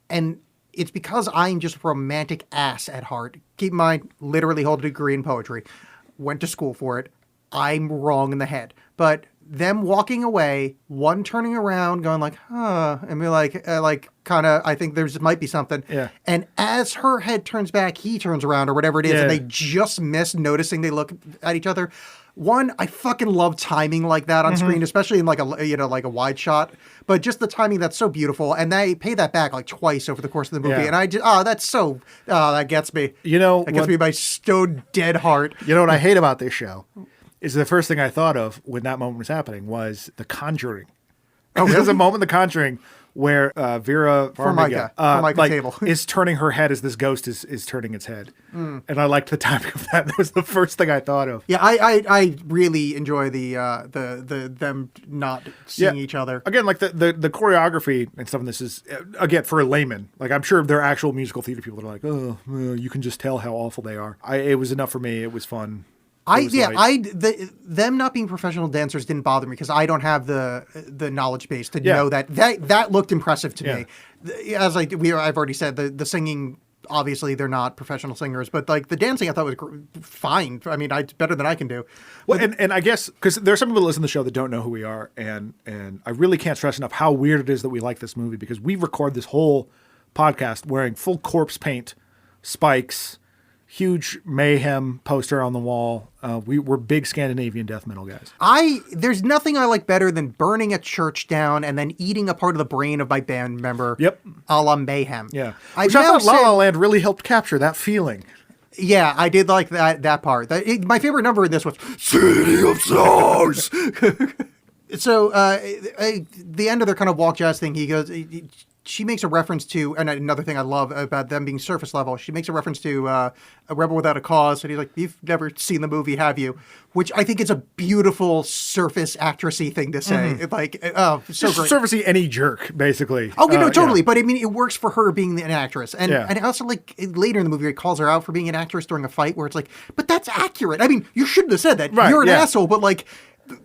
And it's because I'm just a romantic ass at heart. Keep in mind, literally hold a degree in poetry. Went to school for it. I'm wrong in the head. But them walking away, one turning around, going like, huh, and be like kind of, I think might be something. Yeah. And as her head turns back, he turns around or whatever it is, and they just miss noticing they look at each other. One, I fucking love timing like that on screen, especially in like a wide shot. But just the timing, that's so beautiful, and they pay that back like twice over the course of the movie. Yeah. And that gets me. That gets me by stone dead heart. You know what I hate about this show is the first thing I thought of when that moment was happening was The Conjuring. Oh, really? There's a moment in The Conjuring where Vera Farmiga Table is turning her head as this ghost is turning its head, and I liked the timing of that. That was the first thing I thought of. Yeah, I really enjoy the them not seeing each other. Again, like the choreography and stuff. And this is again for a layman. Like I'm sure there are actual musical theater people that are like, oh, you can just tell how awful they are. It was enough for me. It was fun. Them not being professional dancers didn't bother me because I don't have the knowledge base to know that looked impressive to me. As I've already said, the singing, obviously they're not professional singers, but like the dancing I thought was fine. I mean, it's better than I can do. Well, and I guess because there are some people that listen to the show that don't know who we are, and I really can't stress enough how weird it is that we like this movie because we record this whole podcast wearing full corpse paint, spikes, huge Mayhem poster on the wall. We're big Scandinavian death metal guys. There's nothing I like better than burning a church down and then eating a part of the brain of my band member. Yep. A la Mayhem. Yeah. Which I thought La La Land really helped capture that feeling. Yeah, I did like that part. My favorite number in this was City of Stars. So the end of their kind of walk jazz thing, he goes. She makes a reference to, and another thing I love about them being surface level, she makes a reference to A Rebel Without a Cause, and he's like, "You've never seen the movie, have you?" Which I think is a beautiful surface actressy thing to say. Like, oh, so great. Surfacey any jerk, basically. Oh, you know, totally. Yeah. But I mean, it works for her being an actress. And Yeah. and also, like, later in the movie, it calls her out for being an actress during a fight where it's like, but that's accurate. I mean, you shouldn't have said that. Right, You're an yeah. asshole, but like,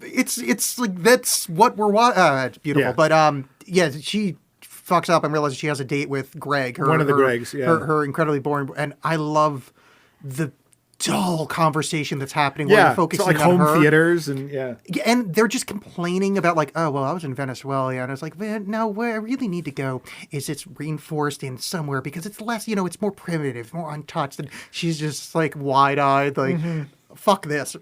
it's like, that's what we're watching. It's beautiful. Yeah. But yeah, she fucks up and realizes she has a date with Greg. One of the Gregs, yeah. Her incredibly boring. And I love the dull conversation that's happening where Yeah, they're focusing so like on home her. theaters and yeah. Yeah, and they're just complaining about like, oh, well, I was in Venezuela. And I was like, man, no, where I really need to go is it's rainforest in somewhere because it's less, you know, it's more primitive, more untouched. And she's just like wide-eyed, like, fuck this.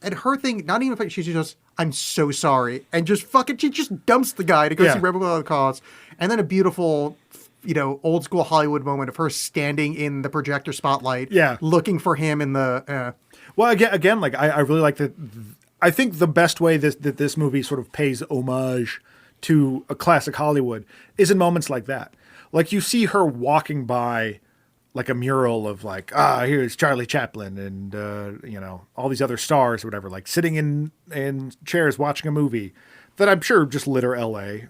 And her thing, not even, she's just, I'm so sorry. And just fucking, she just dumps the guy to go Yeah. see Rebel Without a Cause. And then a beautiful, you know, old school Hollywood moment of her standing in the projector spotlight, Yeah. looking for him in the, Well, again, like I really like that. I think the best way that this movie sort of pays homage to a classic Hollywood is in moments like that. Like you see her walking by, like a mural of like, here's Charlie Chaplin and you know, all these other stars or whatever, like sitting in chairs watching a movie that I'm sure just litter L.A.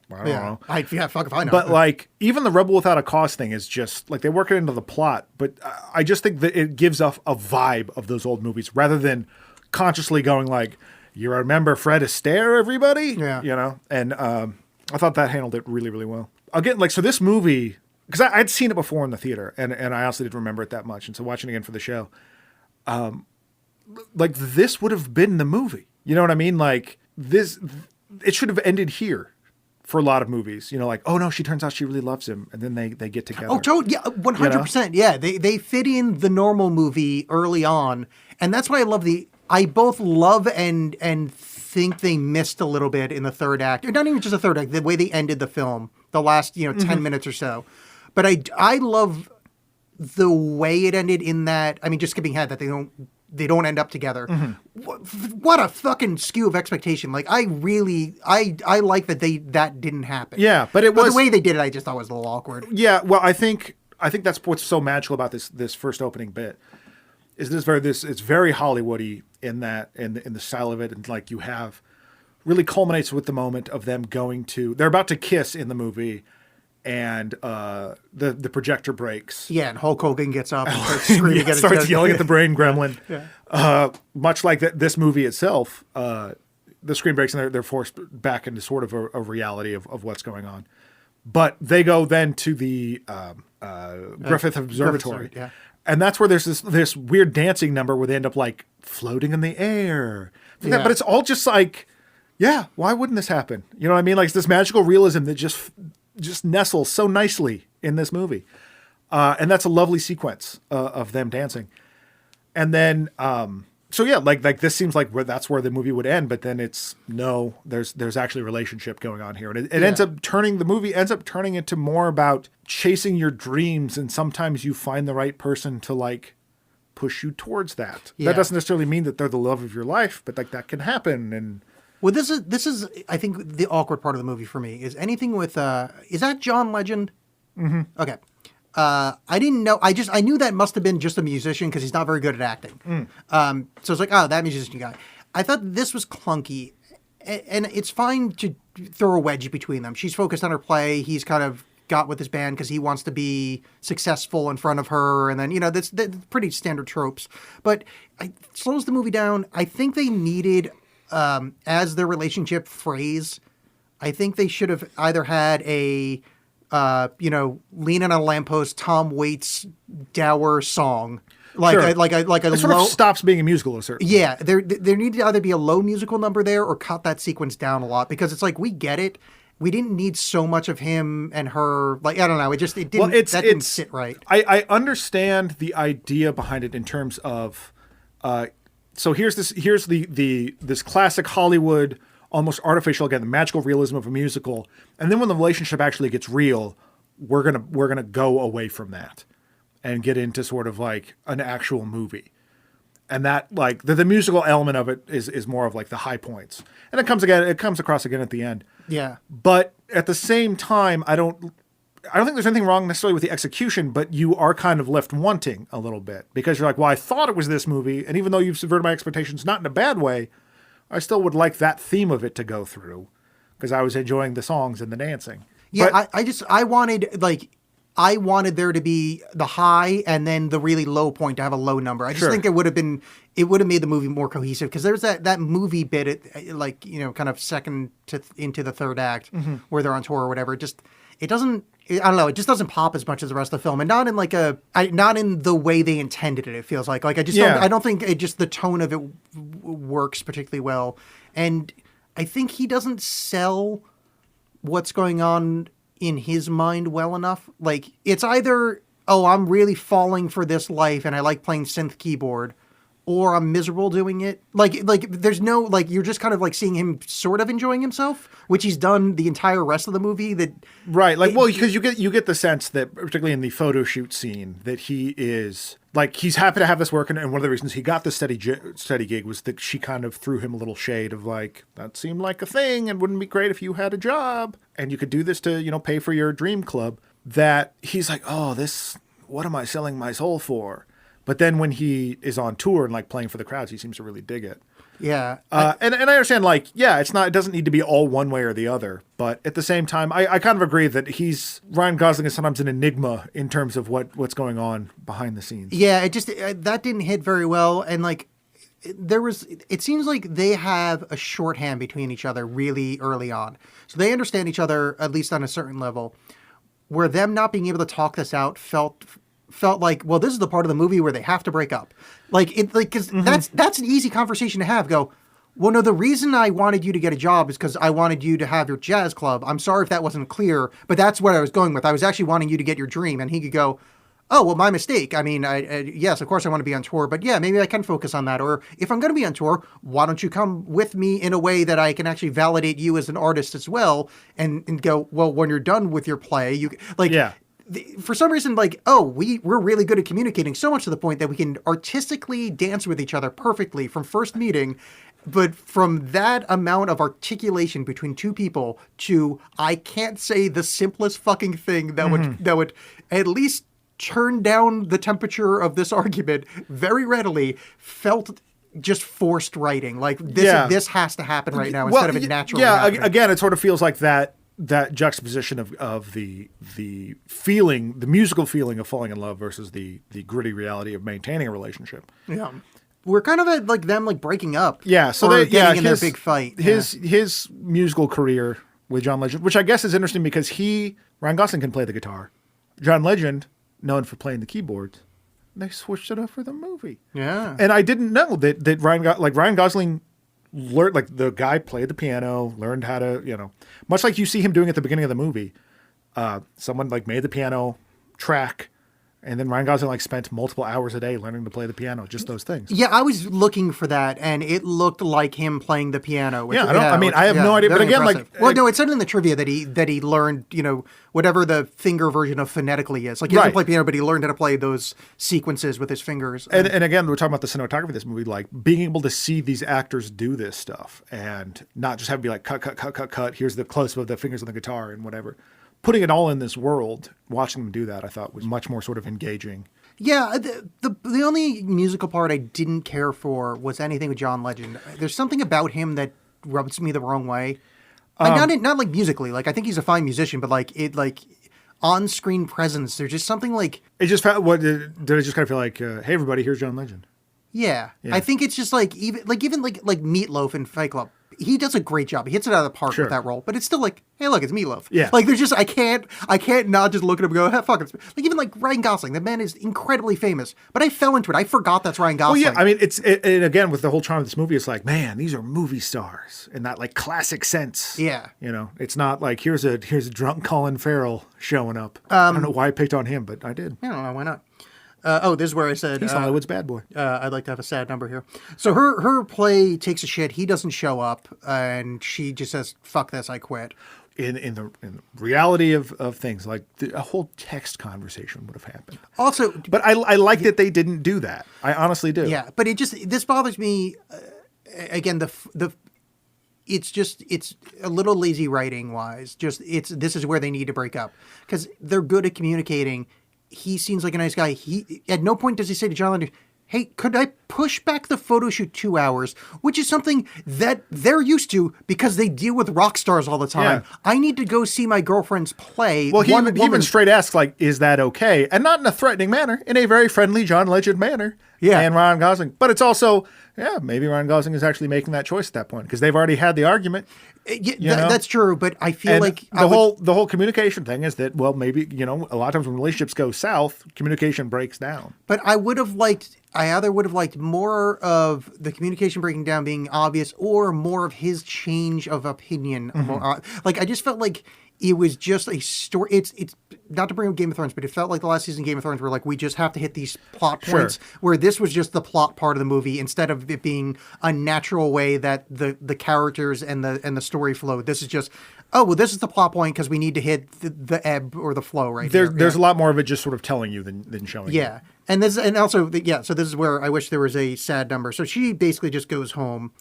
I don't know. Yeah, fuck if I know. But like even the Rebel Without a Cause thing is just like they work it into the plot, but I just think that it gives off a vibe of those old movies rather than consciously going like, you remember Fred Astaire, everybody? Yeah. You know? And I thought that handled it really, really well. Again, like, so this movie, because I'd seen it before in the theater and I also didn't remember it that much. And so watching it again for the show, like this would have been the movie. You know what I mean? Like this, it should have ended here. For a lot of movies, you know, like, oh no, she turns out she really loves him, and then they get together. Oh, totally, yeah, 100%. Yeah, they fit in the normal movie early on, and that's why I love I both love and think they missed a little bit in the third act, or not even just the third act, the way they ended the film, the last 10 minutes or so. But I love the way it ended in that. I mean, just skipping ahead, that they don't end up together. What a fucking skew of expectation. Like, I like that that didn't happen. Yeah, but the way they did it, I just thought was a little awkward. Yeah, well, I think that's what's so magical about this first opening bit. Is it's very Hollywoody in that in the style of it, and like you have really culminates with the moment of them they're about to kiss in the movie, and the projector breaks. Yeah, and Hulk Hogan gets up and starts screaming at starts yelling at the brain gremlin. Much like this movie itself, the screen breaks and they're forced back into sort of a reality of what's going on. But they go then to the Griffith Observatory. Yeah. And that's where there's this weird dancing number where they end up like floating in the air. Yeah. But it's all just like, yeah, why wouldn't this happen? You know what I mean? Like it's this magical realism that just nestles so nicely in this movie. And that's a lovely sequence of them dancing. And then, so yeah, like this seems like that's where the movie would end, but then there's actually a relationship going on here. And it ends up the movie ends up turning into more about chasing your dreams. And sometimes you find the right person to like push you towards that. Yeah. That doesn't necessarily mean that they're the love of your life, but like that can happen. And Well, this is I think the awkward part of the movie for me is anything with is that John Legend? Mm-hmm. Okay. I didn't know. I knew that must have been just a musician because he's not very good at acting. So it's like, oh, that musician guy. I thought this was clunky, and it's fine to throw a wedge between them. She's focused on her play. He's kind of got with his band because he wants to be successful in front of her, and then that's pretty standard tropes. But it slows the movie down. I think they needed as their relationship phrase. I think they should have either had a lean on a lamppost, Tom Waits dour song, like Sure. a it sort of stops being a musical, a certain. Yeah, there needed to either be a low musical number there or cut that sequence down a lot because it's like we get it. We didn't need so much of him and her. Like I don't know, it didn't sit right. I understand the idea behind it in terms of, so here's this classic Hollywood. Almost artificial, again, the magical realism of a musical. And then when the relationship actually gets real, we're gonna go away from that and get into sort of like an actual movie. And that like the musical element of it is more of like the high points. And it comes across again at the end. Yeah. But at the same time, I don't think there's anything wrong necessarily with the execution, but you are kind of left wanting a little bit because you're like, well, I thought it was this movie. And even though you've subverted my expectations, not in a bad way, I still would like that theme of it to go through because I was enjoying the songs and the dancing. Yeah, But- I wanted there to be the high and then the really low point to have a low number. I just Sure. think it would have made the movie more cohesive because there's that movie bit kind of second into the third act where they're on tour or whatever. It doesn't. I don't know. It just doesn't pop as much as the rest of the film, and not in not in the way they intended it. It feels like I just don't. I don't think the tone of it works particularly well, and I think he doesn't sell what's going on in his mind well enough. Like it's either, oh, I'm really falling for this life and I like playing synth keyboard, or I'm miserable doing it. Like there's no, like, you're just kind of like seeing him sort of enjoying himself, which he's done the entire rest of the movie. Right. Like, well, because you get the sense that, particularly in the photo shoot scene, that he is like, he's happy to have this work. And one of the reasons he got the steady gig was that she kind of threw him a little shade of like, that seemed like a thing and wouldn't it be great if you had a job and you could do this to, pay for your dream club. That he's like, oh, what am I selling my soul for? But then when he is on tour and like playing for the crowds, he seems to really dig it. Yeah. And I understand, like, yeah, it doesn't need to be all one way or the other. But at the same time, I kind of agree that Ryan Gosling is sometimes an enigma in terms of what's going on behind the scenes. Yeah, that didn't hit very well. And like, it seems like they have a shorthand between each other really early on. So they understand each other, at least on a certain level, where them not being able to talk this out felt like, well, this is the part of the movie where they have to break up. Because that's an easy conversation to have. Go, well, no, the reason I wanted you to get a job is because I wanted you to have your jazz club. I'm sorry if that wasn't clear, but that's what I was going with. I was actually wanting you to get your dream. And he could go, oh, well, my mistake. I mean, yes, of course I want to be on tour, but yeah, maybe I can focus on that. Or if I'm going to be on tour, why don't you come with me in a way that I can actually validate you as an artist as well? And go, well, when you're done with your play, Yeah. For some reason, like, oh, we're really good at communicating, so much to the point that we can artistically dance with each other perfectly from first meeting. But from that amount of articulation between two people to, I can't say the simplest fucking thing that would at least turn down the temperature of this argument very readily, felt just forced writing. Like this has to happen right now instead of it naturally happening. Again, it sort of feels like that juxtaposition of the feeling, the musical feeling of falling in love versus the gritty reality of maintaining a relationship. Yeah. We're kind of at like them like breaking up. Yeah. So or getting in their big fight. His musical career with John Legend, which I guess is interesting because Ryan Gosling can play the guitar. John Legend, known for playing the keyboards, they switched it up for the movie. Yeah. And I didn't know that Ryan Gosling learned, like, the guy played the piano, learned how to, much like you see him doing at the beginning of the movie. Someone like made the piano track, and then Ryan Gosling like spent multiple hours a day learning to play the piano, just those things. Yeah, I was looking for that, and it looked like him playing the piano. I have no idea, but again, impressive. Well, no, it said in the trivia that he learned, whatever the finger version of phonetically is. Like, he doesn't play piano, but he learned how to play those sequences with his fingers. And again, we're talking about the cinematography of this movie, like being able to see these actors do this stuff and not just have to be like, cut, here's the close-up of the fingers on the guitar and whatever. Putting it all in this world, watching them do that, I thought was much more sort of engaging. Yeah, the only musical part I didn't care for was anything with John Legend. There's something about him that rubs me the wrong way. Not like musically. Like, I think he's a fine musician, but like on-screen presence, there's just something like... It just felt... Did it just kind of feel like, hey, everybody, here's John Legend? Yeah. I think it's just like, even Meatloaf in Fight Club. He does a great job. He hits it out of the park with that role, but it's still like, hey, look, it's Meatloaf. Yeah. Like, there's just, I can't not just look at him and go, hey, fuck, it's like, even like Ryan Gosling, the man is incredibly famous, but I fell into it. I forgot that's Ryan Gosling. Well, yeah, I mean, and again, with the whole charm of this movie, it's like, man, these are movie stars in that like classic sense. Yeah. It's not like, here's a drunk Colin Farrell showing up. I don't know why I picked on him, but I did. I don't know, why not? This is where I said... He's Hollywood's bad boy. I'd like to have a sad number here. So her play takes a shit. He doesn't show up, and she just says, fuck this, I quit. in the reality of things, like a whole text conversation would have happened. Also, But I like that they didn't do that. I honestly do. yeah, but this bothers me. Again, it's a little lazy writing wise. This is where they need to break up because they're good at communicating. He seems like a nice guy. He at no point does he say to John Lennon, "Hey, could I push back the photo shoot 2 hours?" Which is something that they're used to because they deal with rock stars all the time. Yeah. I need to go see my girlfriend's play. Well, he even straight asks, like, is that okay? And not in a threatening manner, in a very friendly John Legend manner. Yeah. And Ryan Gosling. But it's also, maybe Ryan Gosling is actually making that choice at that point because they've already had the argument. That's true, but I feel And like the whole communication thing is that, well, maybe, a lot of times when relationships go south, communication breaks down. But I either would have liked more of the communication breaking down being obvious or more of his change of opinion. I just felt like it was just a story. It's not to bring up Game of Thrones, but it felt like the last season of Game of Thrones were like, we just have to hit these plot points where this was just the plot part of the movie instead of it being a natural way that the characters and the story flow. This is just, this is the plot point because we need to hit the ebb or the flow right here. There's a lot more of it just sort of telling you than showing you. Yeah. So this is where I wish there was a sad number. So she basically just goes home,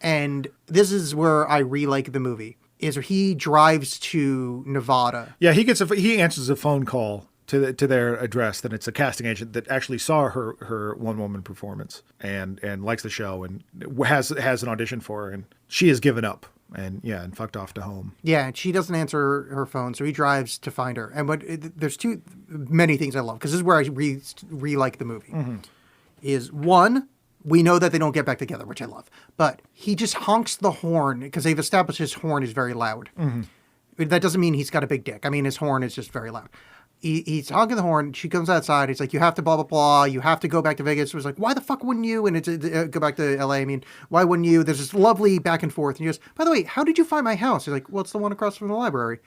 and this is where I re-like the movie. Is he drives to Nevada. Yeah, he answers a phone call to their address. That it's a casting agent that actually saw her one-woman performance and likes the show and has an audition for her, and she has given up and fucked off to home. Yeah, and she doesn't answer her phone, so he drives to find her. And there's many things I love because this is where I re-like the movie. Is one, we know that they don't get back together, which I love. But he just honks the horn because they've established his horn is very loud. That doesn't mean he's got a big dick. I mean, his horn is just very loud. He's honking the horn. She comes outside. He's like, you have to blah, blah, blah. You have to go back to Vegas. It was like, why the fuck wouldn't you? And it's go back to LA. I mean, why wouldn't you? There's this lovely back and forth. And he goes, by the way, how did you find my house? He's like, well, it's the one across from the library.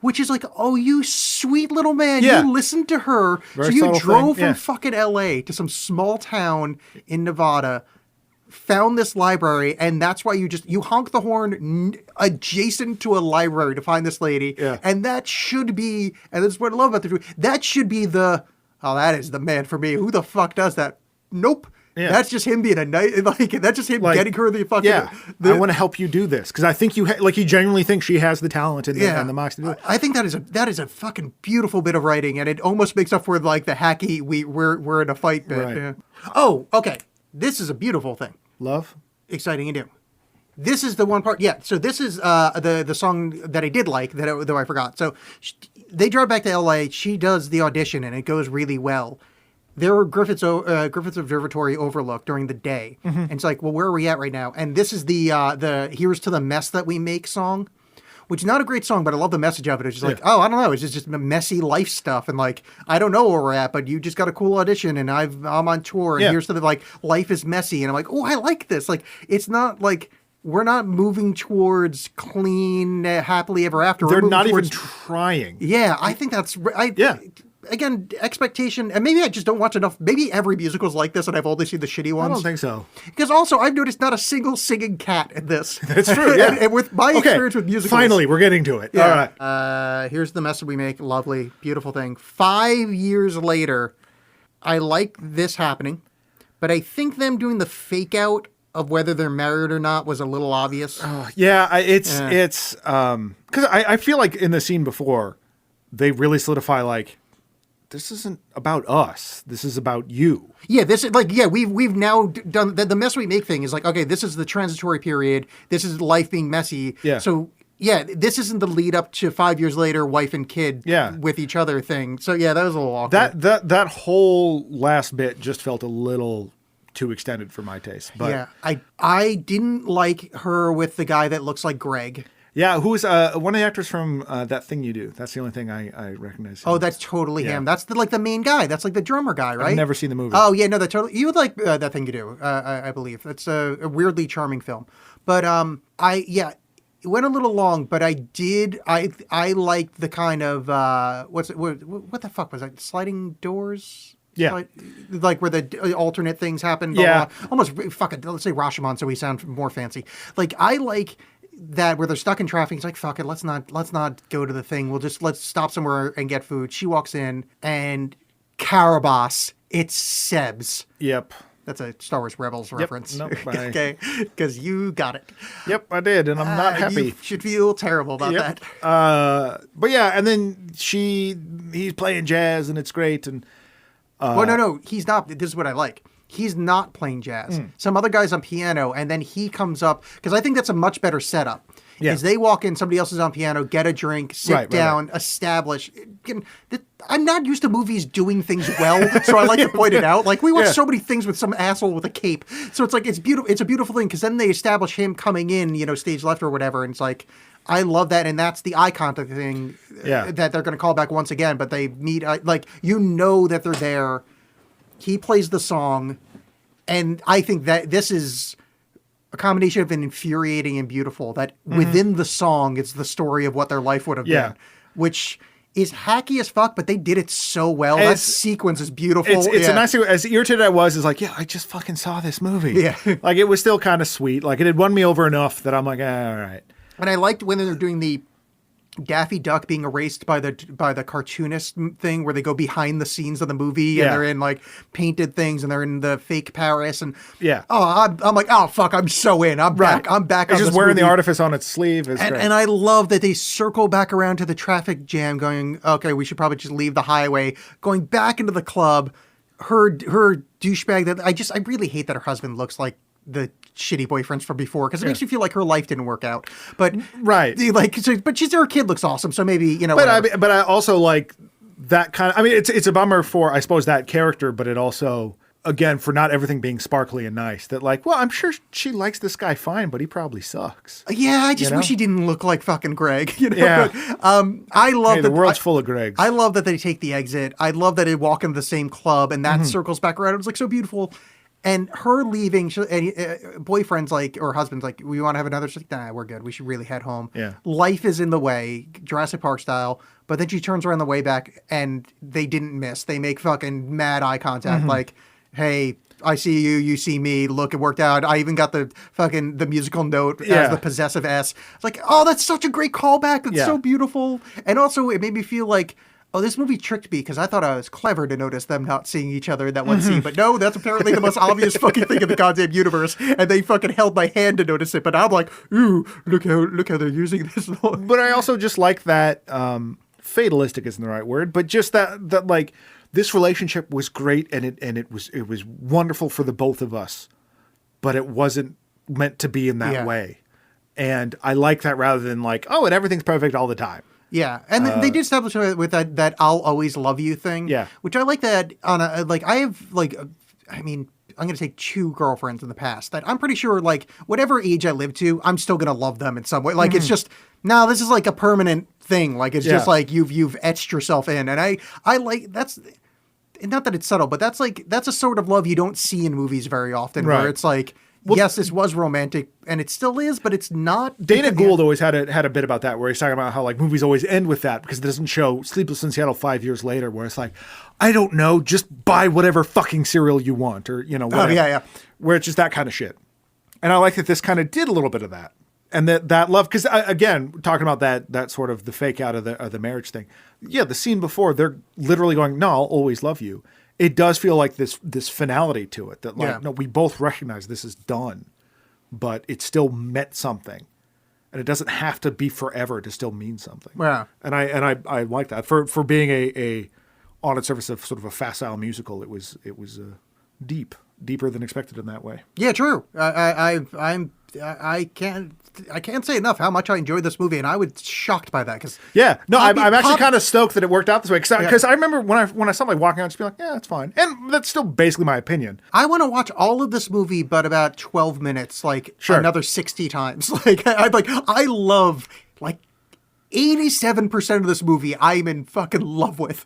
Which is like, oh, you sweet little man. Yeah. You listened to her. Very so you subtle drove thing. Yeah. from fucking LA to some small town in Nevada, found this library, and that's why you honk the horn adjacent to a library to find this lady. Yeah. And that should be, and this is what I love about the movie, that should be that is the man for me. Who the fuck does that? Nope. Yeah. That's just him being a nice, that's just him getting her the fucking. Yeah, I want to help you do this because I think he genuinely thinks she has the talent and the mox to do it. I think that is a fucking beautiful bit of writing, and it almost makes up for like the hacky we're in a fight bit. Right. Yeah. Oh, okay. This is a beautiful thing. Love, exciting and new. This is the one part. Yeah. So this is the song that I did like though I forgot. So they drive back to LA. She does the audition and it goes really well. There were Griffith's Observatory overlook during the day. And it's like, well, where are we at right now? And this is the Here's to the Mess That We Make song, which is not a great song, but I love the message of it. It's just like, I don't know. It's just messy life stuff. And like, I don't know where we're at, but you just got a cool audition and I'm on tour and here's to the, like, life is messy. And I'm like, oh, I like this. Like, it's not like, we're not moving towards clean, happily ever after. They're not even trying. Yeah, I think that's, again, expectation, and maybe I just don't watch enough. Maybe every musical's like this, and I've only seen the shitty ones. I don't think so. Because also, I've noticed not a single singing cat in this. That's true. Yeah. and with my experience with musicals, finally, we're getting to it. Yeah. All right. Here's the mess that we make. Lovely, beautiful thing. 5 years later, I like this happening, but I think them doing the fake out of whether they're married or not was a little obvious. It's because I feel like in the scene before, they really solidify like, this isn't about us. This is about you. Yeah, this is like, we've now done the mess we make thing is like, okay, this is the transitory period. This is life being messy. Yeah. So this isn't the lead up to 5 years later, wife and kid with each other thing. So that was a little awkward. That whole last bit just felt a little too extended for my taste. But yeah, I didn't like her with the guy that looks like Greg. Yeah, who's one of the actors from That Thing You Do. That's the only thing I recognize. Oh, that's totally him. That's the main guy. That's like the drummer guy, right? I've never seen the movie. Oh, yeah, no, that totally. You would like That Thing You Do, I believe. It's a weirdly charming film. But it went a little long, but I liked the kind of what the fuck was that? Sliding doors? Yeah. Like where the alternate things happened. Yeah. Almost fucking, let's say Rashomon so we sound more fancy. Like I like that where they're stuck in traffic. He's like, fuck it, let's not go to the thing. Let's stop somewhere and get food. She walks in and Karabas, it's Seb's. Yep. That's a Star Wars Rebels reference. Nope, Okay, because you got it. Yep, I did, and I'm not happy. You should feel terrible about that. But yeah, and then he's playing jazz, and it's great. And Well, no, he's not. This is what I like. He's not playing jazz. Some other guy's on piano, and then he comes up, because I think that's a much better setup. Yeah. Is they walk in, somebody else is on piano, get a drink, sit down, establish. I'm not used to movies doing things well, so I like to point it out. Like, we watch so many things with some asshole with a cape. So it's like, it's beautiful. It's a beautiful thing, because then they establish him coming in, stage left or whatever, and it's like, I love that, and that's the eye contact thing that they're going to call back once again, but they meet, that they're there. He plays the song, and I think that this is a combination of an infuriating and beautiful, that within the song, it's the story of what their life would have been, which is hacky as fuck, but they did it so well. That sequence is beautiful. It's a nice sequence. As irritated I was, like, I just fucking saw this movie. Yeah. Like, it was still kind of sweet. Like, it had won me over enough that I'm like, all right. And I liked when they're doing the Daffy Duck being erased by the cartoonist thing, where they go behind the scenes of the movie and they're in like painted things and they're in the fake Paris and I'm like, oh fuck, I'm so in. I'm back. I'm back. It's just wearing the artifice on its sleeve is great. And I love that they circle back around to the traffic jam, going, okay, we should probably just leave the highway, going back into the club. Her douchebag that I really hate that her husband looks like the shitty boyfriends from before, because it makes you feel like her life didn't work out. But but her kid looks awesome, so maybe But I also like that kind of. I mean, it's a bummer for, I suppose, that character, but it also, again, for not everything being sparkly and nice. That like, well, I'm sure she likes this guy fine, but he probably sucks. Yeah, I just wish he didn't look like fucking Greg. Yeah. But, I love that the world's full of Gregs. I love that they take the exit. I love that they walk into the same club, and that circles back around. It was like so beautiful. And her leaving, boyfriend's like, or husband's like, we want to have another. She's like, nah, we're good. We should really head home. Yeah. Life is in the way, Jurassic Park style. But then she turns around the way back, and they didn't miss. They make fucking mad eye contact. Like, hey, I see you, you see me. Look, it worked out. I even got the musical note as the possessive S. It's like, oh, that's such a great callback. It's so beautiful. And also, it made me feel like, oh, this movie tricked me, because I thought I was clever to notice them not seeing each other in that one scene. But no, that's apparently the most obvious fucking thing in the goddamn universe. And they fucking held my hand to notice it. But I'm like, ooh, look how they're using this. But I also just like that, fatalistic isn't the right word, but just that like, this relationship was great, and it was wonderful for the both of us, but it wasn't meant to be in that way. And I like that, rather than like, oh, and everything's perfect all the time. Yeah, and they did establish with that "I'll always love you" thing. Yeah, which I like that on a like. I have like, I mean, I'm going to take 2 girlfriends in the past that I'm pretty sure, like, whatever age I live to, I'm still going to love them in some way. Like, it's just, no, this is like a permanent thing. Like, it's just like you've etched yourself in, and I like that's. Not that it's subtle, but that's a sort of love you don't see in movies very often, where it's like, yes, this was romantic, and it still is, but it's not. Dana Gould always had a bit about that, where he's talking about how like movies always end with that, because it doesn't show Sleepless in Seattle 5 years later, where it's like, I don't know, just buy whatever fucking cereal you want, or whatever. Oh, yeah. Where it's just that kind of shit. And I like that this kind of did a little bit of that. And that love, because again, talking about that sort of the fake out of the marriage thing. Yeah, the scene before, they're literally going, no, I'll always love you. It does feel like this finality to it, that like, no, we both recognize this is done, but it still meant something, and it doesn't have to be forever to still mean something. Yeah, and I like that for being a on its surface of sort of a facile musical. It was deeper than expected in that way. Yeah, true. I can't say enough how much I enjoyed this movie, and I was shocked by that. Cause I'm actually kind of stoked that it worked out this way, because I remember when I saw like walking out, just be like, yeah, it's fine, and that's still basically my opinion. I want to watch all of this movie, but about 12 minutes, another 60 times. I love 87% of this movie. I'm in fucking love with.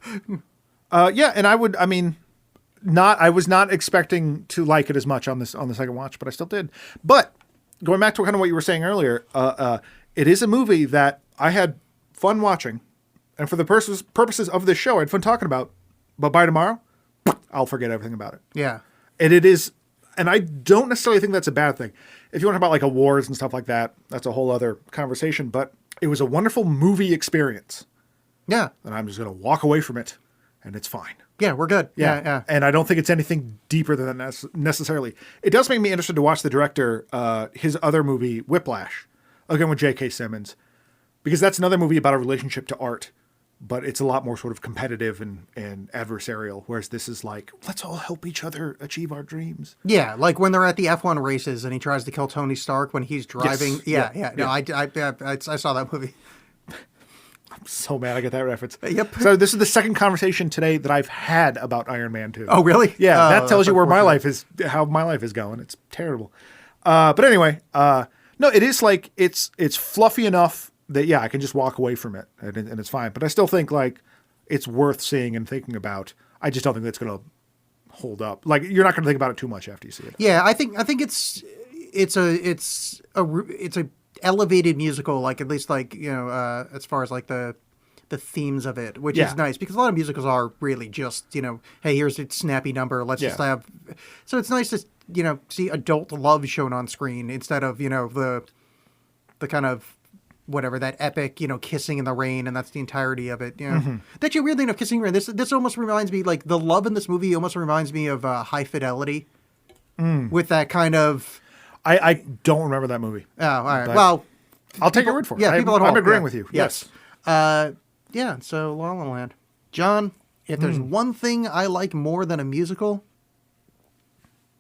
And I was not expecting to like it as much on the second watch, but I still did. But going back to kind of what you were saying earlier, it is a movie that I had fun watching, and for the purposes of this show, I had fun talking about. But by tomorrow, I'll forget everything about it. Yeah, and it is. And I don't necessarily think that's a bad thing. If you want to talk about like awards and stuff like that, that's a whole other conversation. But it was a wonderful movie experience. Yeah. And I'm just going to walk away from it, and it's fine. Yeah, we're good. Yeah. And I don't think it's anything deeper than that necessarily. It does make me interested to watch the director, his other movie, Whiplash, again with J.K. Simmons, because that's another movie about a relationship to art, but it's a lot more sort of competitive and adversarial, whereas this is like, let's all help each other achieve our dreams. Yeah, like when they're at the F1 races and he tries to kill Tony Stark when he's driving. Yes. Yeah. No, I saw that movie. I'm so mad I get that reference. Yep. So this is the second conversation today that I've had about Iron Man 2. Oh, really? Yeah, that tells you where my unfortunate. life is, how my life is going. It's terrible. But anyway, no, it is like, it's fluffy enough that, yeah, I can just walk away from it and it's fine. But I still think like it's worth seeing and thinking about. I just don't think that's going to hold up. Like you're not going to think about it too much after you see it. Yeah, I think it's a elevated musical, like at least like as far as like the themes of it, which Yeah. is nice because a lot of musicals are really just hey, here's a snappy number, let's just Yeah. have. So it's nice to see adult love shown on screen instead of the kind of whatever that epic kissing in the rain, and that's the entirety of it. That you weirdly enough, kissing in the rain. This almost reminds me, like the love in this movie almost reminds me of High Fidelity, with that kind of. I don't remember that movie. Oh, all right. But Well, I'll take your word for it. yeah, people at home. I'm agreeing yeah. with you. Yes. Yeah. So La La Land, John. If there's one thing I like more than a musical,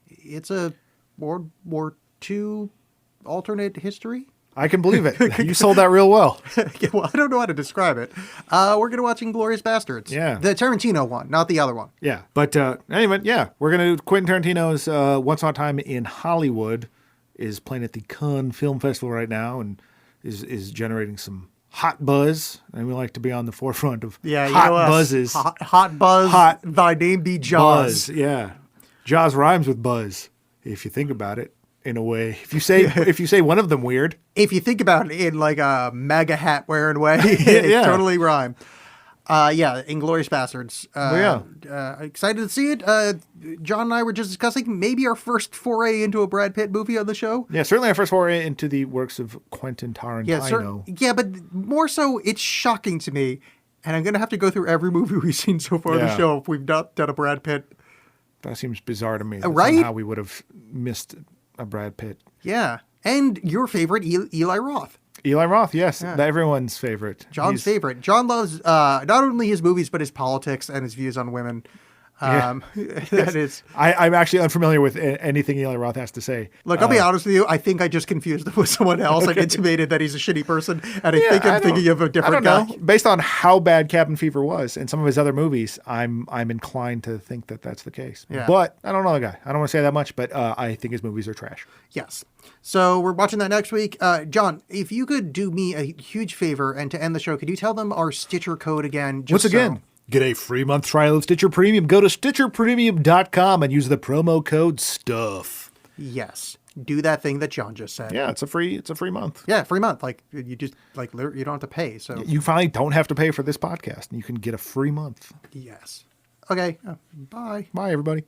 it's a World War II alternate history. I can believe it. You sold that real well. Yeah, well, I don't know how to describe it. We're gonna watch Inglourious Bastards. Yeah. The Tarantino one, not the other one. Yeah. But anyway, yeah, we're going to Quentin Tarantino's Once Upon a Time in Hollywood is playing at the Cannes Film Festival right now and is generating some hot buzz. And we like to be on the forefront of hot buzzes. Hot buzz. Hot Thy name be Jaws. Buzz, yeah. Jaws rhymes with buzz, if you think about it. In a way, if you say one of them weird, If you think about it in like a MAGA hat wearing way, it Yeah. totally rhyme. Yeah, Inglourious Bastards. Excited to see it. John and I were just discussing maybe our first foray into a Brad Pitt movie on the show. yeah, certainly our first foray into the works of Quentin Tarantino. Yeah, but more so, it's shocking to me, and I'm gonna have to go through every movie we've seen so far on the Yeah. show if we've not done a Brad Pitt. That seems bizarre to me. That Right? Somehow we would have missed a Brad Pitt. Yeah, and your favorite Eli Roth. Eli Roth, yes, everyone's favorite. John's He's- favorite. John loves not only his movies but his politics and his views on women. That is. I'm actually unfamiliar with anything Eli Roth has to say. Look, I'll be honest with you. I think I just confused him with someone else and intimated that he's a shitty person, and I think I'm thinking of a different I guy. don't know. Based on how bad Cabin Fever was and some of his other movies, I'm inclined to think that that's the case. Yeah. But I don't know the guy. I don't want to say that much, but I think his movies are trash. Yes. So we're watching that next week. John, if you could do me a huge favor and to end the show, could you tell them our Stitcher code again? Once again, get a free month trial of Stitcher Premium. Go to StitcherPremium.com and use the promo code STUFF. Yes. Do that thing that John just said. Yeah, it's a free month. Yeah, free month. Like you just you don't have to pay. So You finally don't have to pay for this podcast, and you can get a free month. yes. Okay. Bye. Bye, everybody.